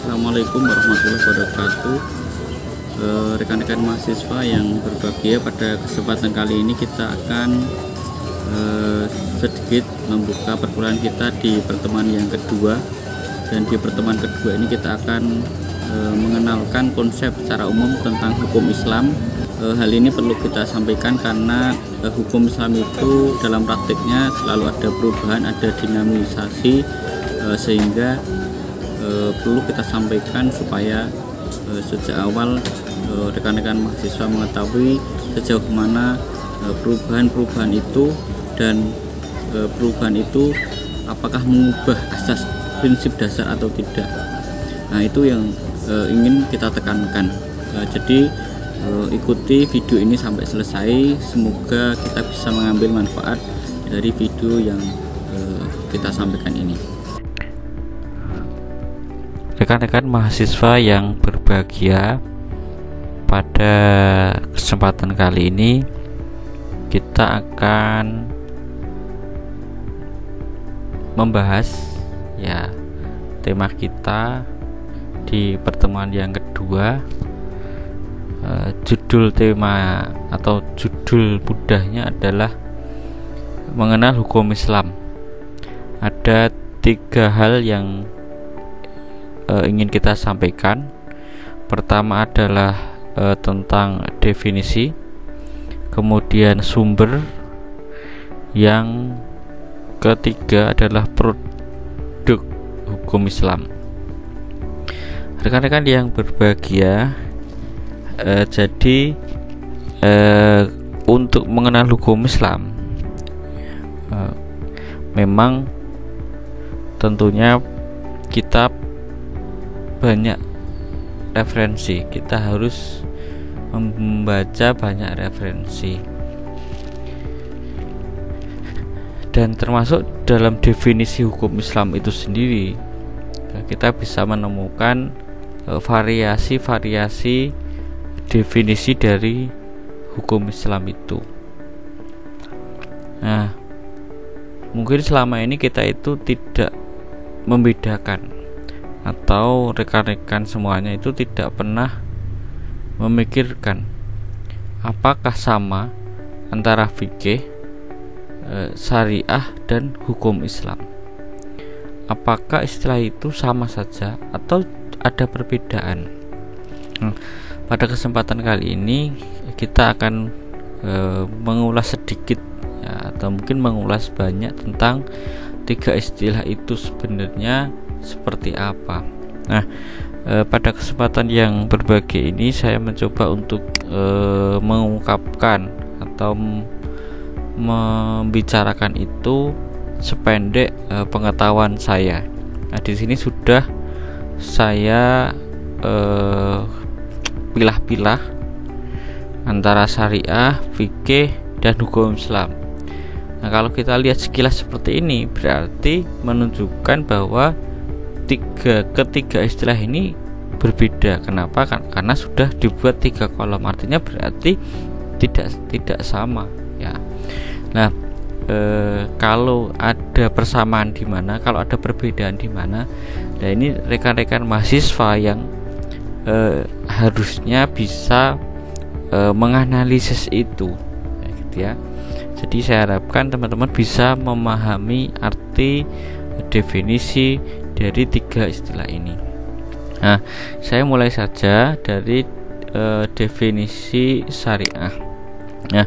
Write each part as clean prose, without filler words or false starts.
Assalamualaikum warahmatullahi wabarakatuh. Rekan-rekan mahasiswa yang berbahagia, pada kesempatan kali ini kita akan sedikit membuka perkuliahan kita di pertemuan yang kedua. Dan di pertemuan kedua ini kita akan mengenalkan konsep secara umum tentang hukum Islam. Hal ini perlu kita sampaikan karena hukum Islam itu dalam praktiknya selalu ada perubahan, ada dinamisasi, sehingga perlu kita sampaikan supaya sejak awal rekan-rekan mahasiswa mengetahui sejauh mana perubahan-perubahan itu, dan perubahan itu apakah mengubah asas prinsip dasar atau tidak. Nah, itu yang ingin kita tekankan. Jadi ikuti video ini sampai selesai, semoga kita bisa mengambil manfaat dari video yang kita sampaikan ini. Rekan-rekan mahasiswa yang berbahagia, pada kesempatan kali ini kita akan membahas tema kita di pertemuan yang kedua. Judul tema atau judul mudahnya adalah mengenal hukum Islam. Ada 3 hal yang ingin kita sampaikan. Pertama adalah tentang definisi, kemudian sumber, yang ketiga adalah produk hukum Islam. Rekan-rekan yang berbahagia, jadi untuk mengenal hukum Islam memang tentunya kita banyak referensi, kita harus membaca banyak referensi, dan termasuk dalam definisi hukum Islam itu sendiri kita bisa menemukan variasi-variasi definisi dari hukum Islam itu. Nah, mungkin selama ini kita itu tidak membedakan, atau rekan-rekan semuanya itu tidak pernah memikirkan apakah sama antara fikih, syariah, dan hukum Islam. Apakah istilah itu sama saja atau ada perbedaan? Pada kesempatan kali ini kita akan mengulas sedikit atau mungkin mengulas banyak tentang 3 istilah itu sebenarnya seperti apa. Nah, pada kesempatan yang berbahagia ini saya mencoba untuk mengungkapkan atau membicarakan itu sependek pengetahuan saya. Nah, di sini sudah saya pilah-pilah antara syariah, fikih, dan hukum Islam. Nah, kalau kita lihat sekilas seperti ini, berarti menunjukkan bahwa ketiga istilah ini berbeda. Kenapa? Karena sudah dibuat 3 kolom, artinya berarti tidak sama ya. Nah, kalau ada persamaan di mana, kalau ada perbedaan di mana, nah ini rekan-rekan mahasiswa yang harusnya bisa menganalisis itu gitu ya. Jadi saya harapkan teman-teman bisa memahami arti definisi dari 3 istilah ini. Nah, saya mulai saja dari definisi syariah. Nah,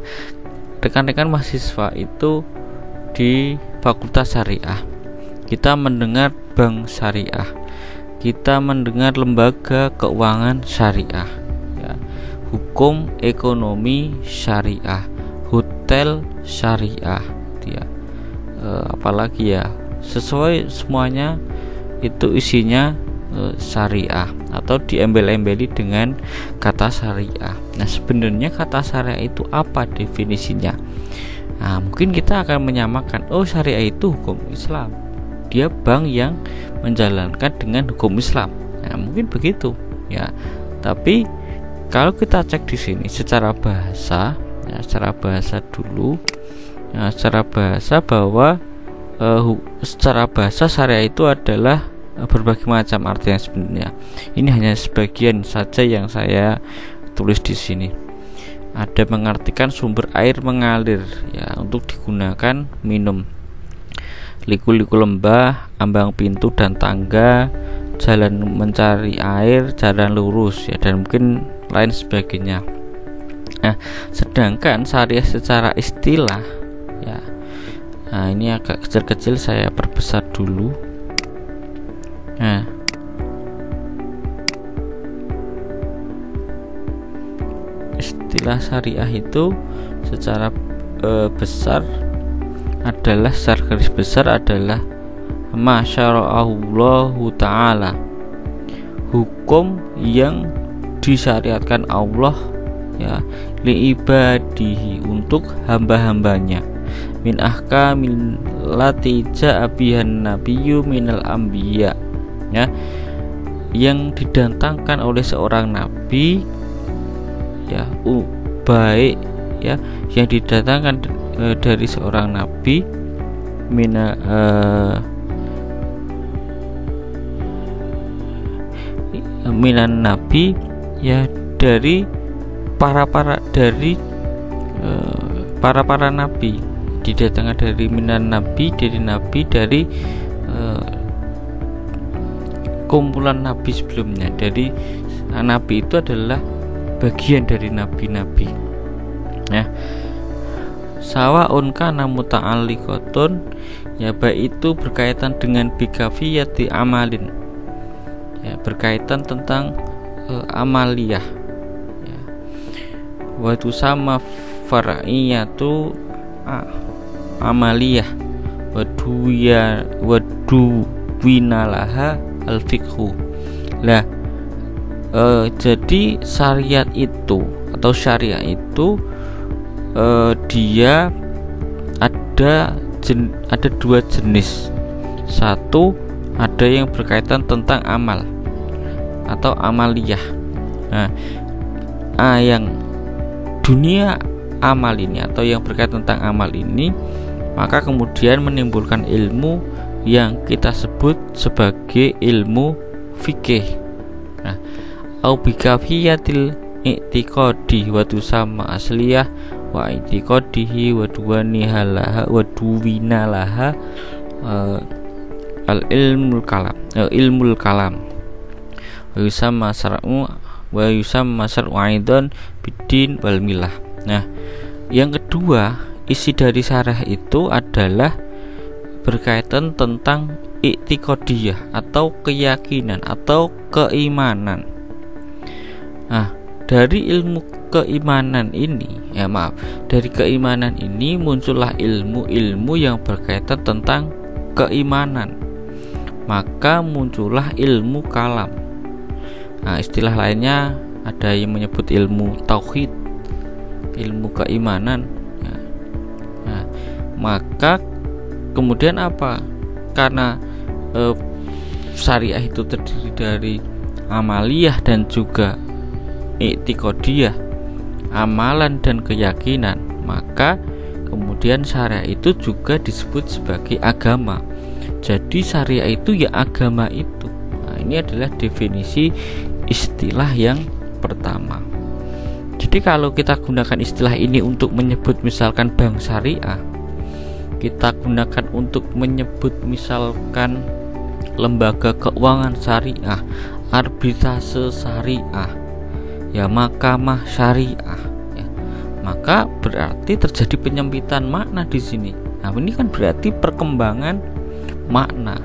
rekan-rekan mahasiswa itu di Fakultas Syariah, kita mendengar bank syariah, kita mendengar lembaga keuangan syariah, ya, hukum ekonomi syariah, hotel syariah, ya, apalagi ya, sesuai semuanya itu isinya syariah atau diembel-embeli dengan kata syariah. Nah, sebenarnya kata syariah itu apa definisinya? Nah, mungkin kita akan menyamakan, oh syariah itu hukum Islam, dia bank yang menjalankan dengan hukum Islam. Nah, mungkin begitu ya. Tapi kalau kita cek di sini secara bahasa, ya, secara bahasa dulu, ya, secara bahasa bahwa secara bahasa syariah itu adalah berbagai macam arti yang sebenarnya. Ini hanya sebagian saja yang saya tulis di sini. Ada mengartikan sumber air mengalir ya untuk digunakan minum. Liku-liku lembah, ambang pintu dan tangga, jalan mencari air, jalan lurus ya, dan mungkin lain sebagainya. Nah, sedangkan syariah secara istilah ya. Nah, ini agak kecil-kecil saya perbesar dulu. Nah, istilah syariah itu secara besar adalah, secara garis besar adalah masyara'allahu ta'ala, hukum yang disyariatkan Allah ya liibadihi, untuk hamba-hambanya, min ahkamil lati ja'a bihan nabiyyu minal anbiya ya, yang didatangkan oleh seorang nabi ya, baik ya, yang didatangkan dari seorang nabi minan nabi ya, dari para nabi, didatangkan dari minan nabi, dari kumpulan nabi sebelumnya. Dari nabi itu adalah bagian dari nabi-nabi ya. Sawaun kana muta'alliqatun ya, baik itu berkaitan dengan bikafiyati amalin ya, berkaitan tentang amaliyah ya. Wa tusamma far'iyatu amaliyah wa duwinalaha al-fiqhu. Lah jadi syariat itu atau syariah itu dia ada dua jenis. Satu, ada yang berkaitan tentang amal atau amaliyah. Nah, yang dunia amal ini atau yang berkaitan tentang amal ini, maka kemudian menimbulkan ilmu yang kita sebut sebagai ilmu fikih. Nah, au bikafiyatil i'tiqadi wa tusamma asliyah wa i'tiqadihi wa duwanihalaha wa duwinalaha ilmul kalam wa yusamma syar'u aidan bidin wal milah. Nah, yang kedua, isi dari syarah itu adalah berkaitan tentang i'tiqadiyah atau keyakinan atau keimanan. Nah, dari ilmu keimanan ini dari keimanan ini muncullah ilmu-ilmu yang berkaitan tentang keimanan, maka muncullah ilmu kalam. Nah, istilah lainnya ada yang menyebut ilmu tauhid, ilmu keimanan ya. Nah, maka kemudian apa? Karena syariah itu terdiri dari amaliyah dan juga i'tiqadiyah, amalan dan keyakinan, maka kemudian syariah itu juga disebut sebagai agama. Jadi syariah itu ya agama itu. Nah, ini adalah definisi istilah yang pertama. Jadi kalau kita gunakan istilah ini untuk menyebut misalkan bank syariah, kita gunakan untuk menyebut misalkan lembaga keuangan syariah, arbitrase syariah ya, mahkamah syariah ya, maka berarti terjadi penyempitan makna di sini. Nah, ini kan berarti perkembangan makna.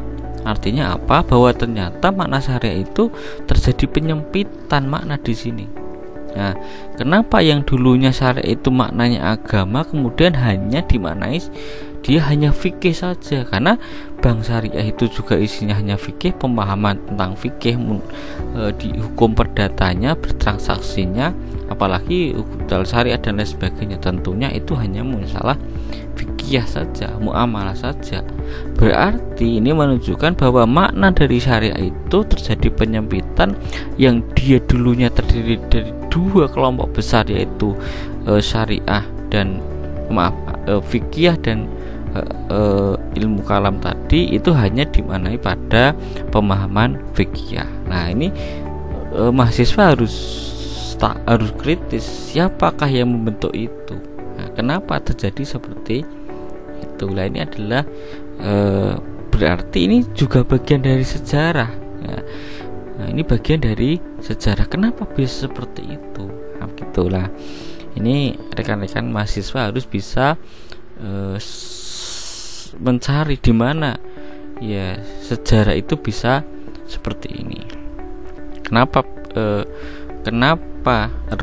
Artinya apa? Bahwa ternyata makna syariah itu terjadi penyempitan makna di sini. Nah, kenapa yang dulunya syariah itu maknanya agama kemudian hanya dimaknai dia hanya fikih saja? Karena bank syariah itu juga isinya hanya fikih, pemahaman tentang fikih di hukum perdatanya, bertransaksinya, apalagi hukum syariah dan lain sebagainya, tentunya itu hanya masalah fikih saja, muamalah saja. Berarti ini menunjukkan bahwa makna dari syariah itu terjadi penyempitan yang dia dulunya terdiri dari dua kelompok besar, yaitu syariah dan fikih dan ilmu kalam tadi itu hanya dimaknai pada pemahaman fikih. Nah, ini mahasiswa harus kritis, siapakah yang membentuk itu? Nah, kenapa terjadi seperti itu? Nah, ini adalah berarti ini juga bagian dari sejarah ya. Nah, ini bagian dari sejarah, kenapa bisa seperti itu? Nah, begitulah. Ini rekan-rekan mahasiswa harus bisa mencari di mana ya sejarah itu bisa seperti ini. Kenapa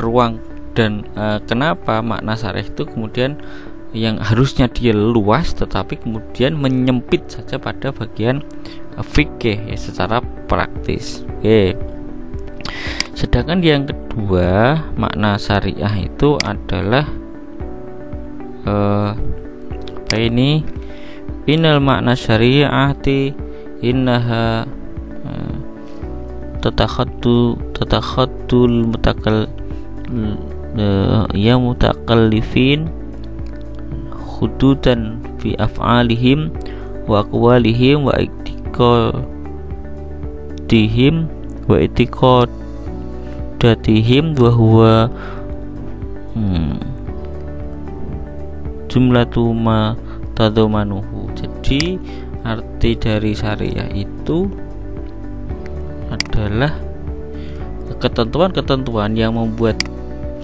ruang dan kenapa makna syariah itu kemudian yang harusnya dia luas tetapi kemudian menyempit saja pada bagian fikih ya, secara praktis. Oke. Sedangkan yang kedua, makna syariah itu adalah apa ini? Innal makna syariati innaha tatakhaddul mutakallifin hududan fi af'alihim wa aqwalihim wa i'tiqadihim wa i'tiqadatihim wa huwa jumlatu ma tadamanuhu. Jadi arti dari syariah itu adalah ketentuan-ketentuan yang membuat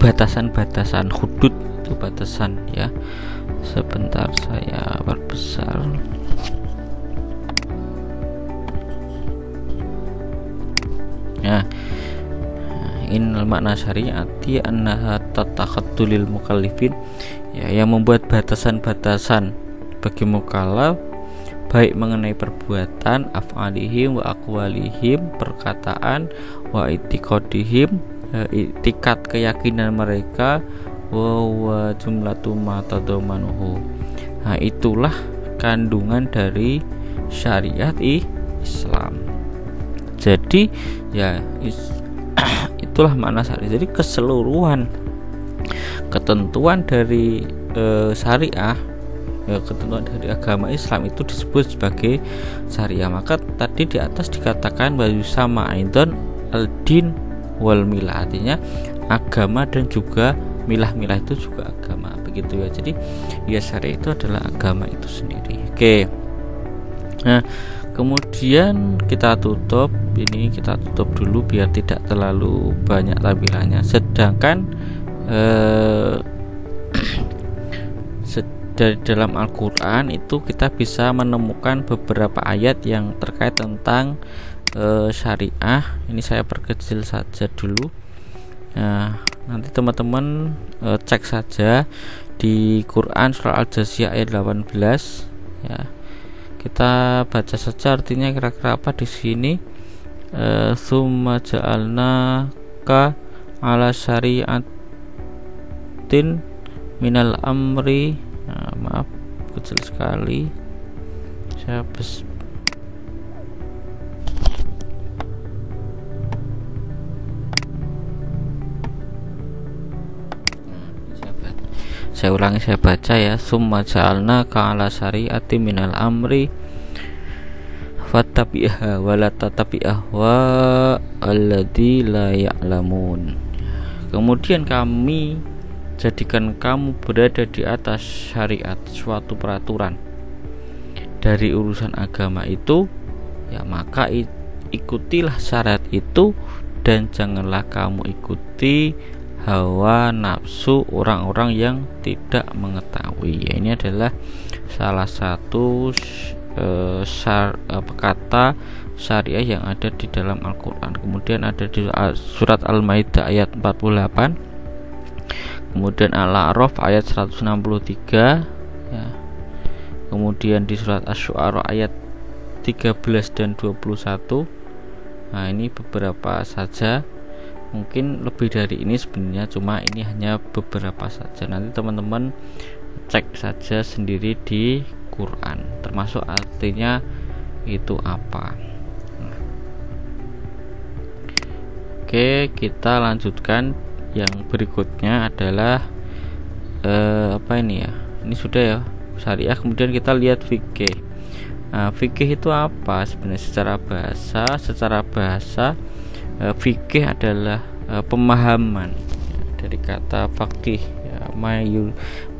batasan-batasan, hudud itu batasan ya. Sebentar saya perbesar. Nah, innal makna syariati annaha tatakhaddulil mukallifin ya, yang membuat batasan-batasan bagi mukallaf baik mengenai perbuatan, af'alihim wa aqwalihim, perkataan, wa i'tiqadihim, itikat keyakinan mereka, wa jumlatu ma tadamanuhu. Nah, itulah kandungan dari syariat Islam. Jadi ya itulah makna syariah. Jadi keseluruhan ketentuan dari syariah, ketentuan dari agama Islam itu disebut sebagai syariah. Maka tadi di atas dikatakan bahwa sama aidon al-din wal milah, artinya agama dan juga milah-milah itu juga agama, begitu ya. Jadi ya syariah itu adalah agama itu sendiri. Oke. Nah, kemudian kita tutup dulu biar tidak terlalu banyak tampilannya. Sedangkan dari dalam Al-Quran itu kita bisa menemukan beberapa ayat yang terkait tentang syariah. Ini saya perkecil saja dulu. Nah, nanti teman-teman cek saja di Quran surah Al-Jasiyah ayat 18 ya. Kita baca saja artinya kira-kira apa di sini. Summa ja'alnaka ala syari'atin minal amri. Nah, maaf kecil sekali saya ulangi, saya baca ya. Summa ja'alna ka'ala syari'ati minal amri fattabi'ha wa la tatabi'ah wa alladzi la ya'lamun. Kemudian kami jadikan kamu berada di atas syariat, suatu peraturan dari urusan agama itu ya, maka ikutilah syariat itu dan janganlah kamu ikuti hawa nafsu orang-orang yang tidak mengetahui ya. Ini adalah salah satu kata syariah yang ada di dalam Al-Quran. Kemudian ada di surat Al-Maidah ayat 48, kemudian Al-A'raf ayat 163 ya. Kemudian di surat Asy-Syu'ara ayat 13 dan 21. Nah, ini beberapa saja, mungkin lebih dari ini sebenarnya, cuma ini hanya beberapa saja. Nanti teman-teman cek saja sendiri di Quran, termasuk artinya itu apa. Oke, kita lanjutkan. Yang berikutnya adalah apa ini ya? Ini sudah ya, syariah, kemudian kita lihat fikih. Nah, fikih itu apa sebenarnya secara bahasa? Fikih adalah pemahaman dari kata faqih, ya,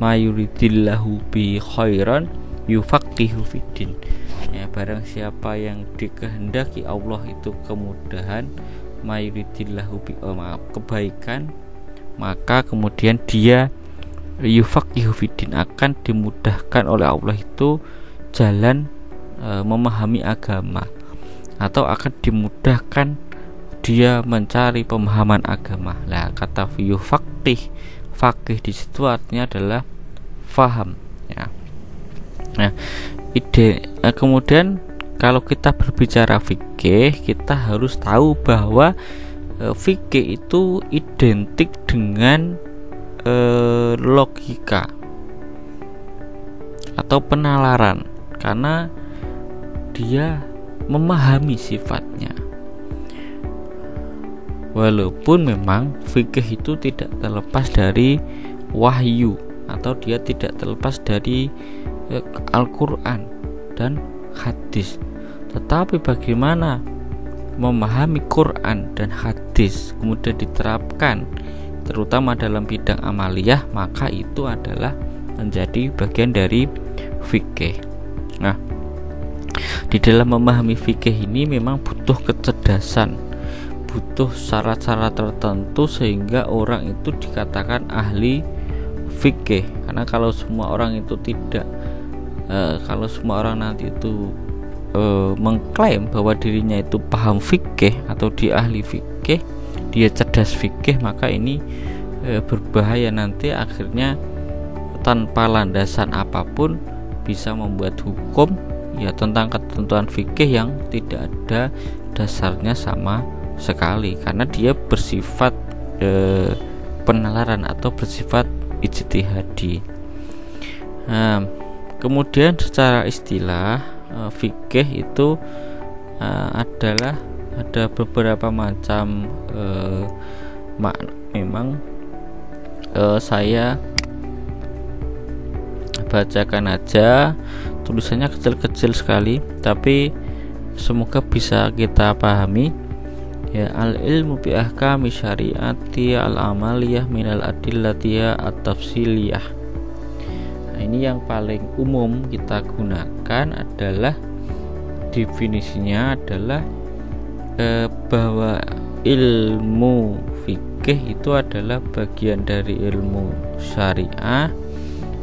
mayuridillahu bi khairan yufaqihu fiddin. Ya, barang siapa yang dikehendaki Allah itu kemudahan, mayuridillahu bi kebaikan, maka kemudian dia yufaqihu fiddin, akan dimudahkan oleh Allah itu jalan memahami agama, atau akan dimudahkan dia mencari pemahaman agama. Nah, kata faqih di situ artinya adalah faham, ya. Nah, kemudian kalau kita berbicara fikih, kita harus tahu bahwa fikih itu identik dengan logika atau penalaran, karena dia memahami sifatnya. Walaupun memang fikih itu tidak terlepas dari wahyu, atau dia tidak terlepas dari Al-Quran dan hadis, tetapi bagaimana memahami Quran dan hadis kemudian diterapkan terutama dalam bidang amaliyah, maka itu adalah menjadi bagian dari fikih. Nah, di dalam memahami fikih ini memang butuh kecerdasan, butuh syarat-syarat tertentu sehingga orang itu dikatakan ahli fikih. Karena kalau semua orang itu kalau semua orang nanti itu mengklaim bahwa dirinya itu paham fikih atau dia ahli fikih, dia cerdas fikih, maka ini berbahaya. Nanti akhirnya tanpa landasan apapun bisa membuat hukum, ya, tentang ketentuan fikih yang tidak ada dasarnya sama sekali, karena dia bersifat penalaran atau bersifat ijtihadi. Nah, kemudian secara istilah fikih itu ada beberapa macam makna. Memang saya bacakan aja, tulisannya kecil-kecil sekali, tapi semoga bisa kita pahami. Ya, al ilmu bi ahkami syariati al amaliyah minal adillatiyah at-tafsiliyah. Nah, ini yang paling umum kita gunakan adalah definisinya adalah bahwa ilmu fikih itu adalah bagian dari ilmu syariah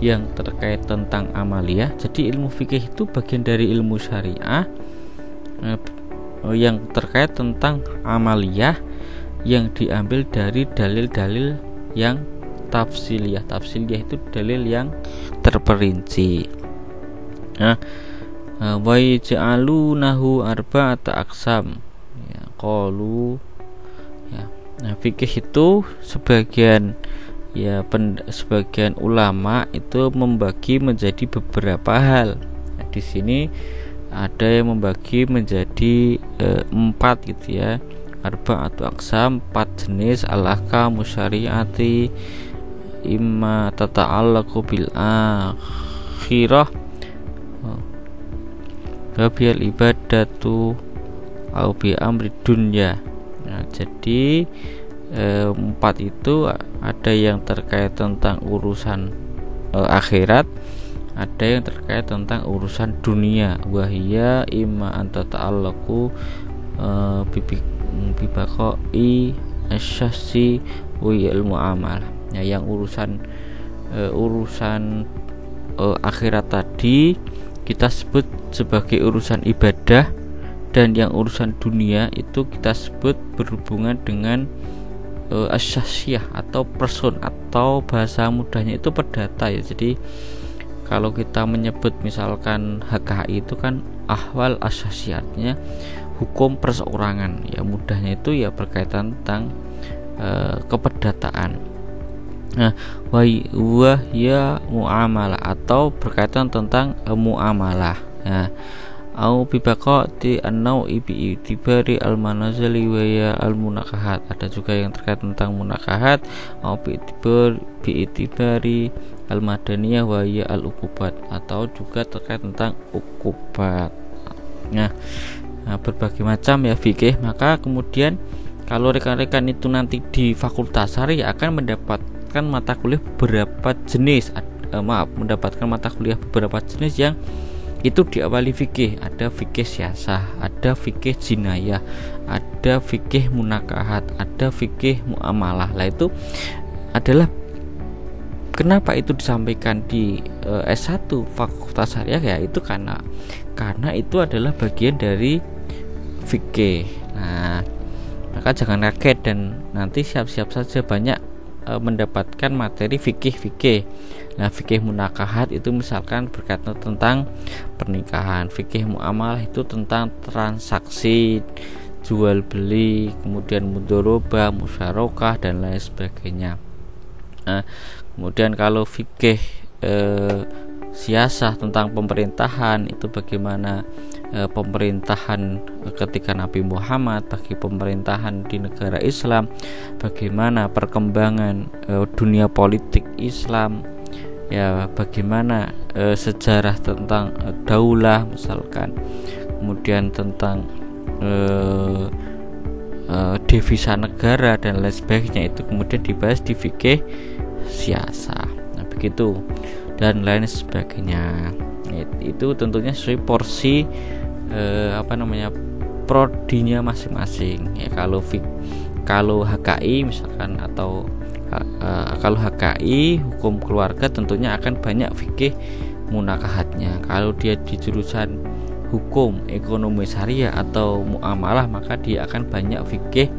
yang terkait tentang amaliyah. Jadi ilmu fikih itu bagian dari ilmu syariah yang terkait tentang amaliyah yang diambil dari dalil-dalil yang tafsiliyah. Tafsiliyah itu dalil yang terperinci. Nah, wa yaj'alunahu arba'ata aqsam. Ya, qalu, ya. Nah, fikih itu sebagian ulama itu membagi menjadi beberapa hal. Nah, di sini ada yang membagi menjadi 4 gitu ya, arba'atu aqsam, 4 jenis al-ahkamu syariati, imma tata'allaqu bil akhirah wa bil ibadatu au bi amri dunya. Nah, jadi 4 itu ada yang terkait tentang urusan akhirat, ada yang terkait tentang urusan dunia. Wahia imma anta ta'allaqu bibaqai asyasi wa ilmu amal. Ya, yang urusan akhirat tadi kita sebut sebagai urusan ibadah, dan yang urusan dunia itu kita sebut berhubungan dengan asyasiyah atau person, atau bahasa mudahnya itu perdata ya. Jadi kalau kita menyebut misalkan HKI itu kan ahwal asyasiyatnya hukum perseorangan, ya mudahnya itu ya berkaitan tentang keperdataan. Nah, wahya muamalah atau berkaitan tentang muamalah. Nah, au bibaqati an-nau'i bi itibari al-manazili wa ya al-munakahat. Ada juga yang terkait tentang munakahat, au bi itibari al-madaniyah wa hiya al-uqubat, atau juga terkait tentang uqubat. Nah, berbagai macam ya fikih. Maka kemudian kalau rekan-rekan itu nanti di Fakultas Syariah akan mendapatkan mata kuliah beberapa jenis, mendapatkan mata kuliah beberapa jenis yang itu diawali fikih. Ada fikih siasah, ada fikih jinayah, ada fikih munakahat, ada fikih muamalah. Lah itu adalah kenapa itu disampaikan di S1 Fakultas Syariah, ya itu karena itu adalah bagian dari fikih. Nah, maka jangan kaget dan nanti siap-siap saja banyak mendapatkan materi fikih. Nah, fikih munakahat itu misalkan berkaitan tentang pernikahan, fikih muamalah itu tentang transaksi jual beli, kemudian mudharabah, musyarakah dan lain sebagainya. Nah, kemudian kalau fikih siasah tentang pemerintahan, itu bagaimana pemerintahan ketika Nabi Muhammad, bagi pemerintahan di negara Islam, bagaimana perkembangan dunia politik Islam, ya bagaimana sejarah tentang daulah misalkan, kemudian tentang devisa negara dan lain sebagainya, itu kemudian dibahas di fikih siasah. Nah, begitu dan lain sebagainya. Itu tentunya sesuai porsi prodinya masing-masing. Ya, kalau HKI misalkan, atau kalau HKI hukum keluarga tentunya akan banyak fikih munakahatnya. Kalau dia di jurusan hukum ekonomi syariah atau muamalah, maka dia akan banyak fikih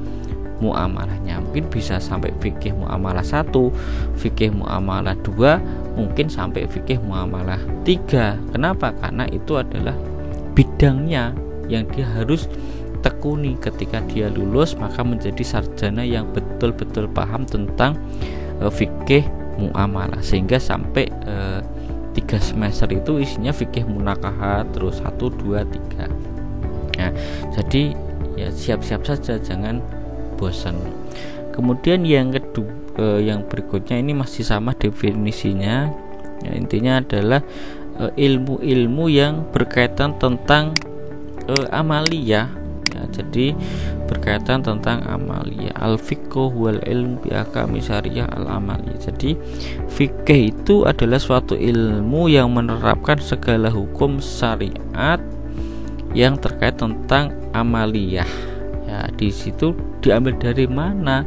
muamalahnya. Mungkin bisa sampai fikih muamalah 1, fikih muamalah 2, mungkin sampai fikih muamalah 3. Kenapa? Karena itu adalah bidangnya yang dia harus tekuni. Ketika dia lulus, maka menjadi sarjana yang betul-betul paham tentang fikih muamalah, sehingga sampai 3 semester itu isinya fikih munakahat terus 1, 2, 3. Nah, jadi ya siap-siap saja, jangan bosan. Kemudian yang kedua, yang berikutnya ini masih sama definisinya. Ya, intinya adalah ilmu-ilmu yang berkaitan tentang amaliyah. Ya, jadi berkaitan tentang amaliyah. Al-fiqh wal ilm bi ahkami syariah al-amaliyah. Jadi fikih itu adalah suatu ilmu yang menerapkan segala hukum syariat yang terkait tentang amaliyah. Ya, di situ diambil dari mana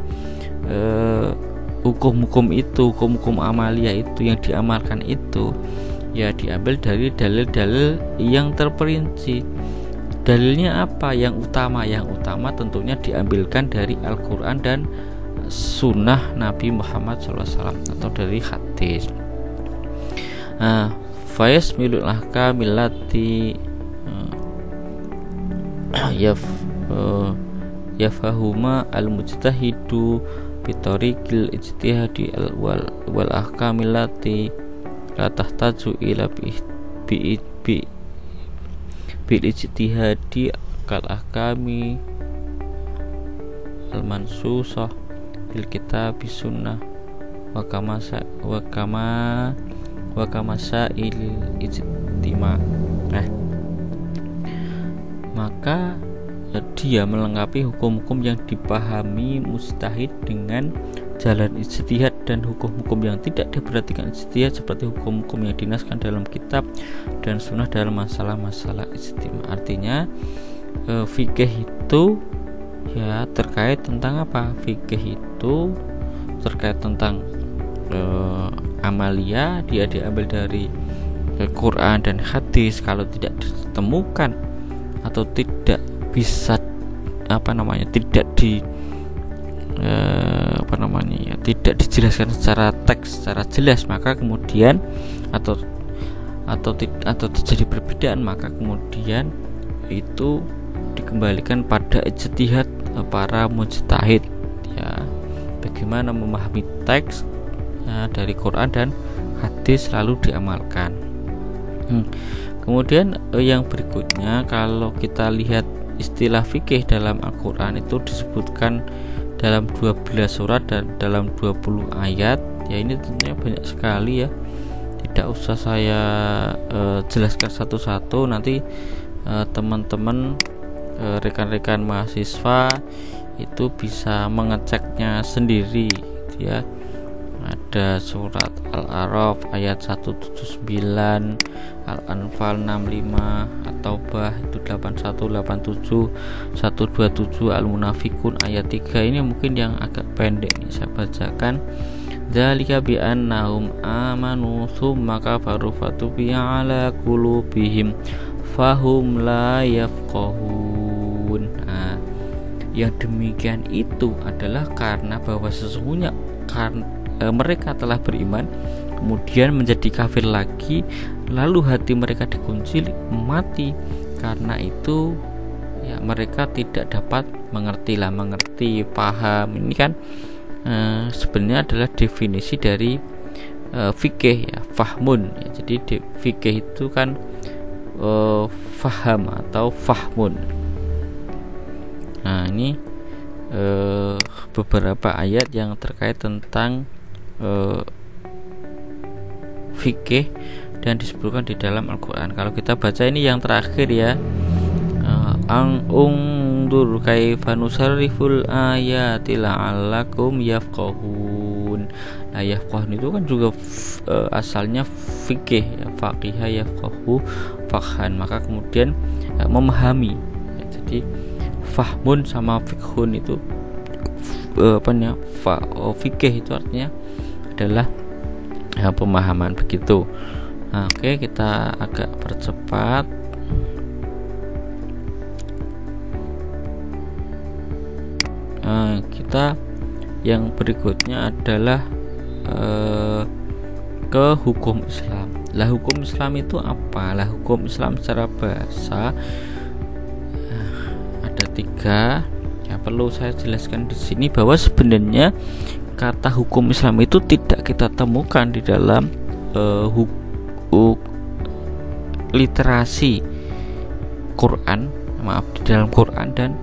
hukum-hukum itu, hukum-hukum amaliyah itu yang diamalkan itu? Ya, diambil dari dalil-dalil yang terperinci. Dalilnya apa? Yang utama tentunya diambilkan dari Al-Quran dan Sunnah Nabi Muhammad SAW atau dari hadis. Fayasmilul ahkamillati yafahuma al-mujtahidu bitariqil ijtihadi wal ahkamillati la tahtaju ila bil ijtihadi kal ahkami al mansusah bil kitab sunnah wa kama sa'il ijtima. Nah, maka dia melengkapi hukum-hukum yang dipahami mujtahid dengan jalan ijtihad, dan hukum-hukum yang tidak diperhatikan ijtihad seperti hukum-hukum yang dinaskan dalam kitab dan sunnah dalam masalah-masalah ijtima. Artinya fikih itu ya terkait tentang apa? Fikih itu terkait tentang amalia, dia diambil dari Quran dan hadis. Kalau tidak ditemukan atau tidak bisa tidak dijelaskan secara teks secara jelas, maka kemudian atau terjadi perbedaan, maka kemudian itu dikembalikan pada ijtihad para mujtahid, ya, bagaimana memahami teks dari Quran dan hadis lalu diamalkan. Kemudian yang berikutnya, kalau kita lihat istilah fikih dalam Al-Quran itu disebutkan dalam 12 surat dan dalam 20 ayat. Ya, ini tentunya banyak sekali ya. tidak usah saya jelaskan satu-satu, nanti teman-teman rekan-rekan mahasiswa itu bisa mengeceknya sendiri gitu ya. Ada surat Al-A'raf ayat 179, Al-Anfal 65, At-Taubah itu 81, 87, 127, Al-Munafikun ayat 3. Ini mungkin yang agak pendek nih saya bacakan. Dzalika bi annahum amanu tsumma kafaru fatubi'a ala qulubihim fahum la yafqahun. Nah, yang demikian itu adalah karena bahwa sesungguhnya mereka telah beriman kemudian menjadi kafir lagi, lalu hati mereka dikunci mati. Karena itu ya mereka tidak dapat mengerti, paham. Ini kan sebenarnya adalah definisi dari fikih ya, fahmun ya. Jadi fikih itu kan faham atau fahmun. Nah, ini beberapa ayat yang terkait tentang fikih dan disebutkan di dalam Al-Quran. Kalau kita baca ini yang terakhir ya, ungdur kaifa nusarriful ayati la'allakum yafqahun. Nah, yafqahun itu kan juga asalnya fikih ya, faqihah yafqahu fakhan, maka kemudian memahami ya. Jadi fahmun sama fikhun itu fikih itu artinya adalah pemahaman begitu. Nah, oke, kita agak percepat. Kita yang berikutnya adalah ke hukum Islam. Lah, hukum Islam itu apa? Lah, hukum Islam secara bahasa ada 3. Ya, perlu saya jelaskan di sini bahwa sebenarnya kata hukum Islam itu tidak kita temukan di dalam literasi Quran, di dalam Quran dan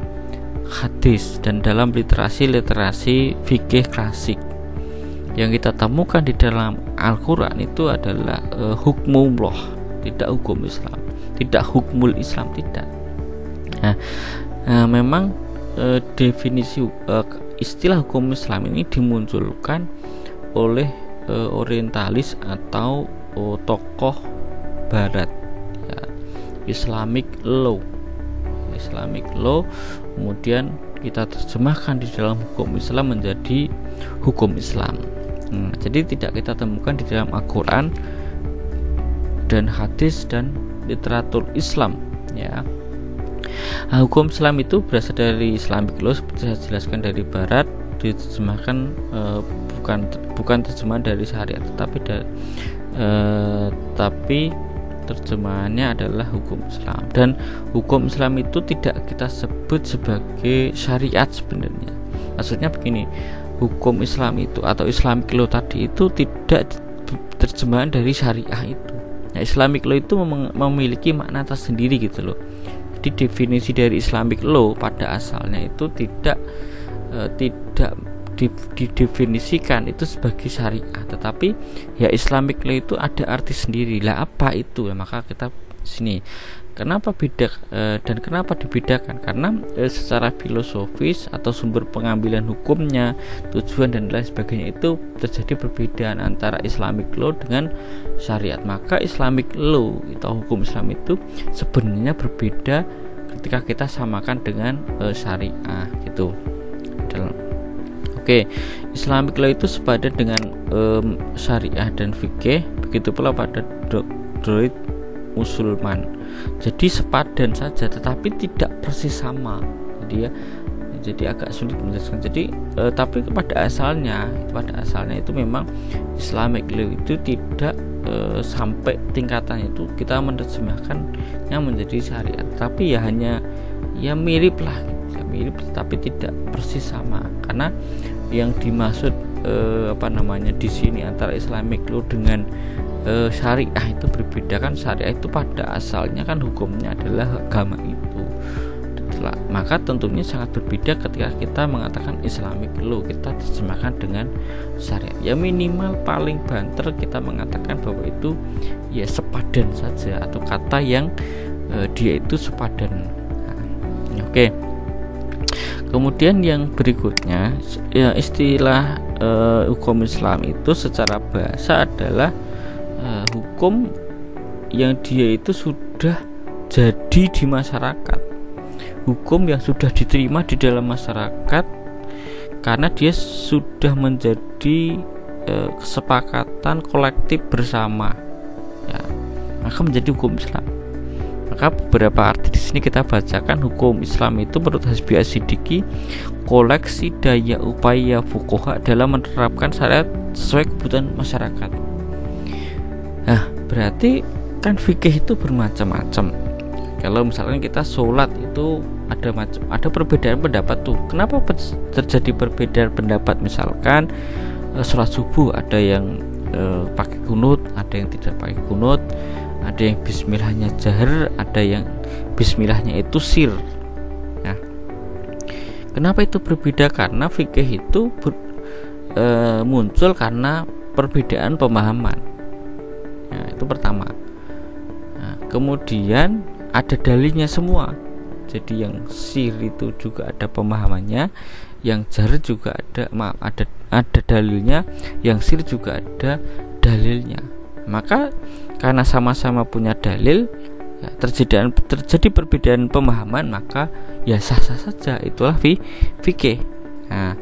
hadis, dan dalam literasi fikih klasik. Yang kita temukan di dalam Al-Quran itu adalah hukmullah, tidak hukum Islam, tidak hukmul Islam, tidak. Nah, memang definisi istilah hukum Islam ini dimunculkan oleh orientalis atau tokoh barat ya, Islamic law, kemudian kita terjemahkan di dalam hukum Islam menjadi hukum Islam. Jadi tidak kita temukan di dalam Al-Quran dan hadis dan literatur Islam ya. Hukum Islam itu berasal dari Islamic law, seperti saya jelaskan, dari barat, diterjemahkan bukan terjemahan dari syariat, tapi terjemahannya adalah hukum Islam. Dan hukum Islam itu tidak kita sebut sebagai syariat sebenarnya. Maksudnya begini, hukum Islam itu atau Islamic law tadi itu tidak terjemahan dari syariah itu. Nah, Islamic law itu memiliki makna tersendiri gitu loh. Jadi definisi dari Islamic law pada asalnya itu tidak didefinisikan itu sebagai syariah, tetapi ya Islamic law itu ada arti sendiri. Lah, apa itu ya? Maka kita sini kenapa beda dan kenapa dibedakan? Karena secara filosofis atau sumber pengambilan hukumnya, tujuan dan lain sebagainya itu terjadi perbedaan antara Islamic law dengan syariat. Maka Islamic law atau hukum Islam itu sebenarnya berbeda ketika kita samakan dengan syariah gitu. Oke, Islamic law itu sepadan dengan syariah dan fikih, begitu pula pada doktrin Musulman. Jadi sepadan saja, tetapi tidak persis sama. Jadi agak sulit menjelaskan. Jadi tapi pada asalnya itu memang Islamic law itu tidak sampai tingkatannya itu kita menerjemahkannya menjadi syariat. Tapi ya hanya ya mirip lah, mirip tetapi tidak persis sama. Karena yang dimaksud di sini antara Islamic law dengan syariah itu berbeda kan. Syariah itu pada asalnya kan hukumnya adalah agama itu. maka tentunya sangat berbeda ketika kita mengatakan Islamic law, kita terjemahkan dengan syariat. Ya minimal paling banter kita mengatakan bahwa itu ya sepadan saja, atau kata yang dia itu sepadan. Oke. Kemudian yang berikutnya ya, istilah hukum Islam itu secara bahasa adalah hukum yang dia itu sudah jadi di masyarakat, hukum yang sudah diterima di dalam masyarakat karena dia sudah menjadi kesepakatan kolektif bersama, ya, maka menjadi hukum Islam. Maka beberapa arti di sini kita bacakan, hukum Islam itu menurut Hasbi As-Siddiqi koleksi daya upaya fuqaha dalam menerapkan syariat sesuai kebutuhan masyarakat. Nah, berarti kan fikih itu bermacam-macam. Kalau misalkan kita sholat itu ada perbedaan pendapat tuh. Kenapa terjadi perbedaan pendapat? Misalkan sholat subuh ada yang pakai kunut, ada yang tidak pakai kunut, ada yang bismillahnya jahar, ada yang bismillahnya itu sir. Nah, kenapa itu berbeda? Karena fikih itu muncul karena perbedaan pemahaman. Nah, itu pertama. Nah, kemudian ada dalilnya semua. Jadi yang sir itu juga ada pemahamannya, yang jar juga ada dalilnya, yang sir juga ada dalilnya. Maka karena sama-sama punya dalil, ya, terjadi perbedaan pemahaman, maka ya sah-sah saja, itulah fikih. Nah,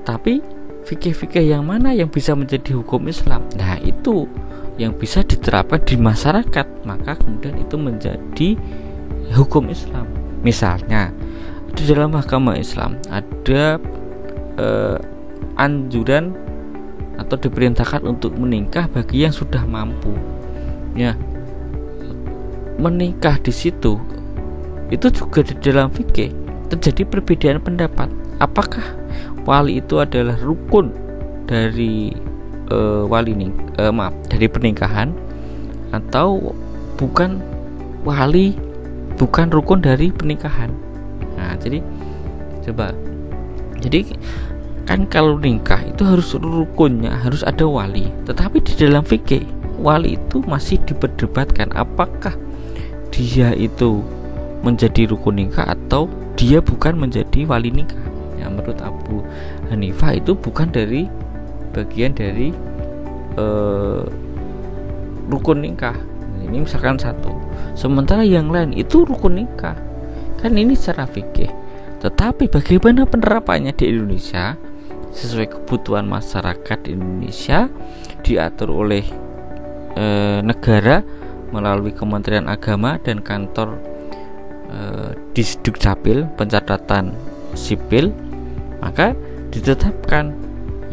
tapi fikih-fikih yang mana yang bisa menjadi hukum Islam? Nah, itu yang bisa diterapkan di masyarakat, maka kemudian itu menjadi hukum Islam. Misalnya di dalam agama Islam ada anjuran atau diperintahkan untuk menikah bagi yang sudah mampu. Ya, menikah di situ itu juga di dalam fikih terjadi perbedaan pendapat. Apakah wali itu adalah rukun dari dari pernikahan, atau bukan wali, bukan rukun dari pernikahan. Nah, jadi kan kalau nikah itu harus rukunnya harus ada wali, tetapi di dalam fikih wali itu masih diperdebatkan apakah dia itu menjadi rukun nikah atau dia bukan menjadi wali nikah. Ya, menurut Abu Hanifah itu bukan dari bagian dari rukun nikah. Ini misalkan satu, sementara yang lain itu rukun nikah. Kan ini secara fikih. Tetapi bagaimana penerapannya di Indonesia sesuai kebutuhan masyarakat Indonesia, diatur oleh negara melalui Kementerian Agama dan kantor Disdukcapil, pencatatan sipil, maka ditetapkan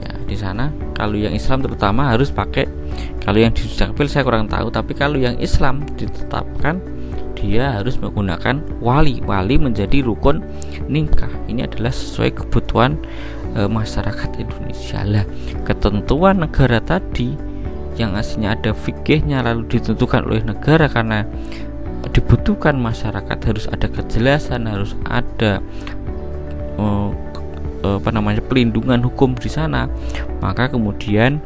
ya di sana. Kalau yang Islam terutama harus pakai, kalau yang Disdukcapil saya kurang tahu, tapi kalau yang Islam ditetapkan dia harus menggunakan wali menjadi rukun nikah. Ini adalah sesuai kebutuhan masyarakat Indonesia. Lah, ketentuan negara tadi yang aslinya ada fikihnya lalu ditentukan oleh negara karena dibutuhkan masyarakat, harus ada kejelasan, harus ada pelindungan hukum di sana. Maka kemudian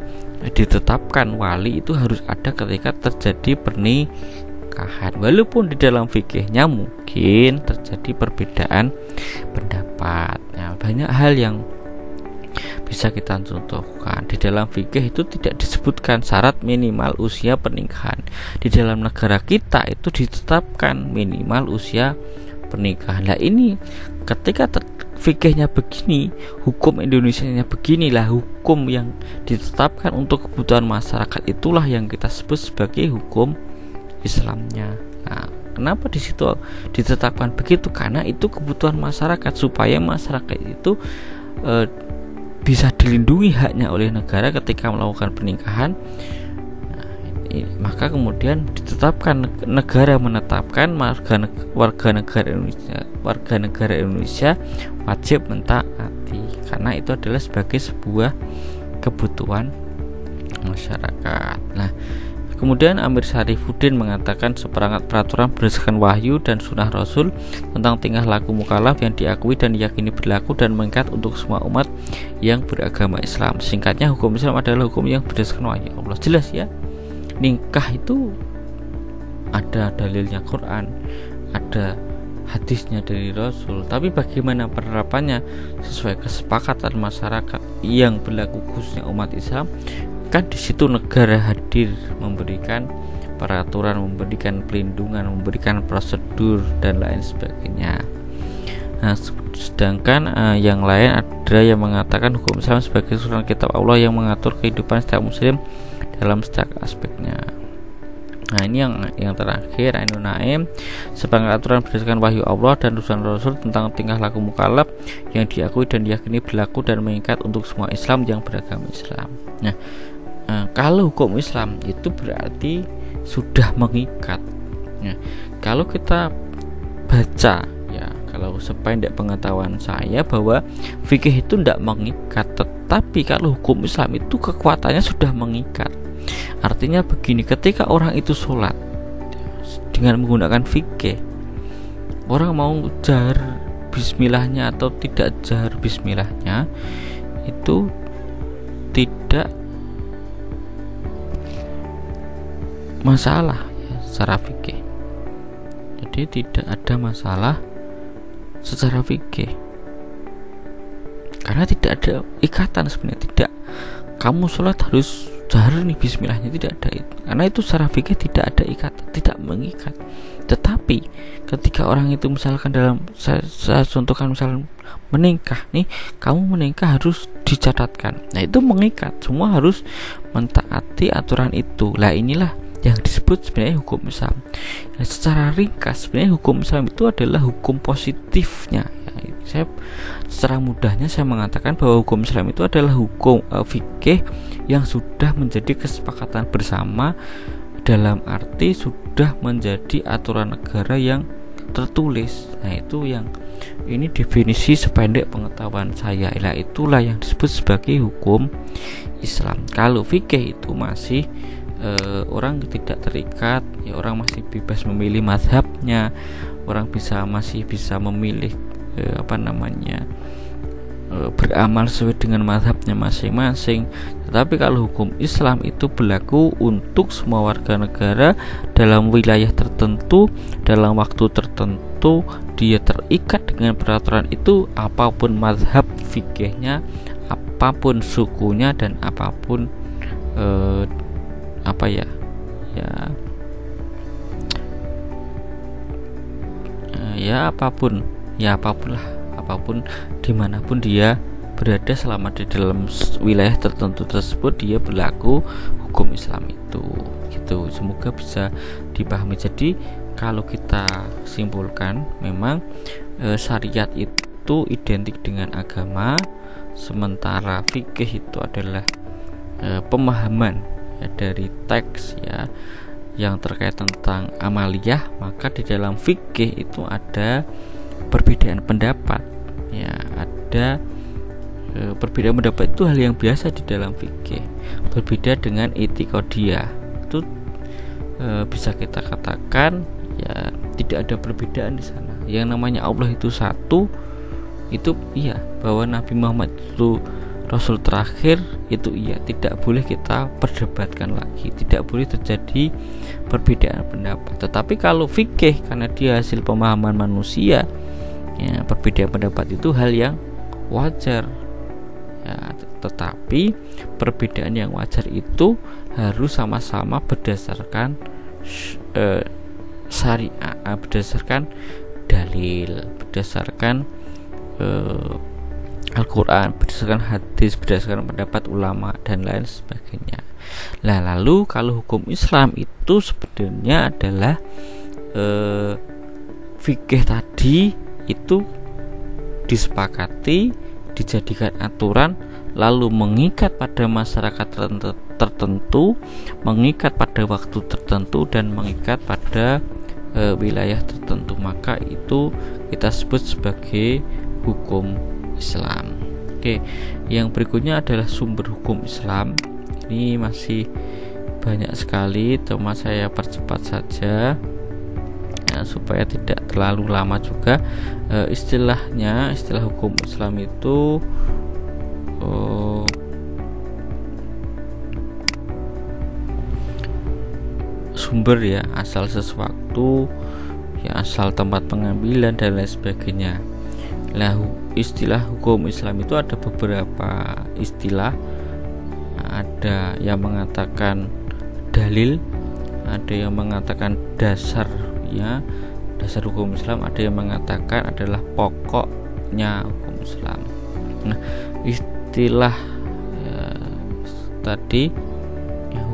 ditetapkan wali itu harus ada ketika terjadi pernikahan, walaupun di dalam fikihnya mungkin terjadi perbedaan pendapat. Nah, banyak hal yang bisa kita contohkan. Di dalam fikih itu tidak disebutkan syarat minimal usia pernikahan. Di dalam negara kita itu ditetapkan minimal usia pernikahan. Nah, ini ketika fikihnya begini, hukum Indonesianya beginilah hukum yang ditetapkan untuk kebutuhan masyarakat, itulah yang kita sebut sebagai hukum Islamnya. Nah, kenapa di situ ditetapkan begitu? Karena itu kebutuhan masyarakat, supaya masyarakat itu bisa dilindungi haknya oleh negara ketika melakukan pernikahan. Maka kemudian ditetapkan, negara menetapkan warga negara Indonesia wajib mentaati, karena itu adalah sebagai sebuah kebutuhan masyarakat. Nah, Kemudian Amir Syarifuddin mengatakan seperangkat peraturan berdasarkan wahyu dan sunnah Rasul tentang tingkah laku mukallaf yang diakui dan diyakini berlaku dan mengikat untuk semua umat yang beragama Islam. Singkatnya, hukum Islam adalah hukum yang berdasarkan wahyu Allah. Jelas ya, nikah itu ada dalilnya Quran, ada hadisnya dari Rasul, tapi bagaimana penerapannya sesuai kesepakatan masyarakat yang berlaku khususnya umat Islam, kan di situ negara hadir memberikan peraturan, memberikan pelindungan, memberikan prosedur dan lain sebagainya. Nah, sedangkan yang lain ada yang mengatakan hukum Islam sebagai susunan kitab Allah yang mengatur kehidupan setiap muslim dalam setiap aspeknya. Nah, ini yang terakhir, Ainun Naim, sebagai aturan berdasarkan wahyu Allah dan sunnah Rasul tentang tingkah laku mukallaf yang diakui dan diyakini berlaku dan mengikat untuk semua Islam yang beragama Islam. Nah, kalau hukum Islam itu berarti sudah mengikat. Nah, kalau kita baca ya, kalau sependek pengetahuan saya bahwa fikih itu tidak mengikat, tetapi kalau hukum Islam itu kekuatannya sudah mengikat. Artinya begini, ketika orang itu sholat dengan menggunakan fikih, orang mau jar bismillahnya atau tidak jar bismillahnya itu tidak masalah ya, secara fikih. Jadi tidak ada masalah secara fikih karena tidak ada ikatan sebenarnya. Tidak, kamu sholat harus jahar nih bismillahnya, tidak ada itu, karena itu secara fikih tidak ada ikatan, tidak mengikat. Tetapi ketika orang itu misalkan dalam saya contohkan misalkan menikah nih, kamu menikah harus dicatatkan, nah itu mengikat, semua harus mentaati aturan itu. Lah inilah yang disebut sebenarnya hukum Islam. Nah, secara ringkas sebenarnya hukum Islam itu adalah hukum positifnya ya. Saya secara mudahnya saya mengatakan bahwa hukum Islam itu adalah hukum fikih yang sudah menjadi kesepakatan bersama, dalam arti sudah menjadi aturan negara yang tertulis. Nah, itu yang ini definisi sependek pengetahuan saya. Lah itulah yang disebut sebagai hukum Islam. Kalau fikih itu masih orang tidak terikat ya, orang masih bebas memilih mazhabnya, orang masih bisa memilih beramal sesuai dengan mazhabnya masing-masing. Tetapi kalau hukum Islam itu berlaku untuk semua warga negara dalam wilayah tertentu, dalam waktu tertentu, dia terikat dengan peraturan itu, apapun mazhab fikihnya, apapun sukunya, dan apapun apapun dimanapun dia berada, selama di dalam wilayah tertentu tersebut dia berlaku hukum Islam itu gitu. Semoga bisa dipahami. Jadi kalau kita simpulkan, memang syariat itu identik dengan agama, sementara fikih itu adalah pemahaman ya, dari teks ya yang terkait tentang amaliyah. Maka di dalam fikih itu ada perbedaan pendapat ya, ada perbedaan pendapat itu hal yang biasa di dalam fikih. Berbeda dengan itikadiyah itu bisa kita katakan ya tidak ada perbedaan di sana. Yang namanya Allah itu satu, itu iya, bahwa Nabi Muhammad itu Rasul terakhir, itu iya, tidak boleh kita perdebatkan lagi, tidak boleh terjadi perbedaan pendapat. Tetapi kalau fikih, karena dia hasil pemahaman manusia ya, perbedaan pendapat itu hal yang wajar ya, tetapi perbedaan yang wajar itu harus sama-sama berdasarkan syariah, berdasarkan dalil, berdasarkan Al-Quran, berdasarkan hadis, berdasarkan pendapat ulama dan lain sebagainya. Nah, lalu kalau hukum Islam itu sebenarnya adalah fikih tadi itu disepakati, dijadikan aturan, lalu mengikat pada masyarakat tertentu, mengikat pada waktu tertentu, dan mengikat pada wilayah tertentu. Maka itu kita sebut sebagai hukum Islam. Oke, yang berikutnya adalah sumber hukum Islam. Ini masih banyak sekali, cuma saya percepat saja ya, supaya tidak terlalu lama juga. Istilah hukum Islam itu sumber ya, asal sesuatu ya, asal tempat pengambilan dan lain sebagainya. Nah, istilah hukum Islam itu ada beberapa istilah. Ada yang mengatakan dalil, ada yang mengatakan dasar ya, dasar hukum Islam, ada yang mengatakan adalah pokoknya hukum Islam. Nah, istilah tadi ya,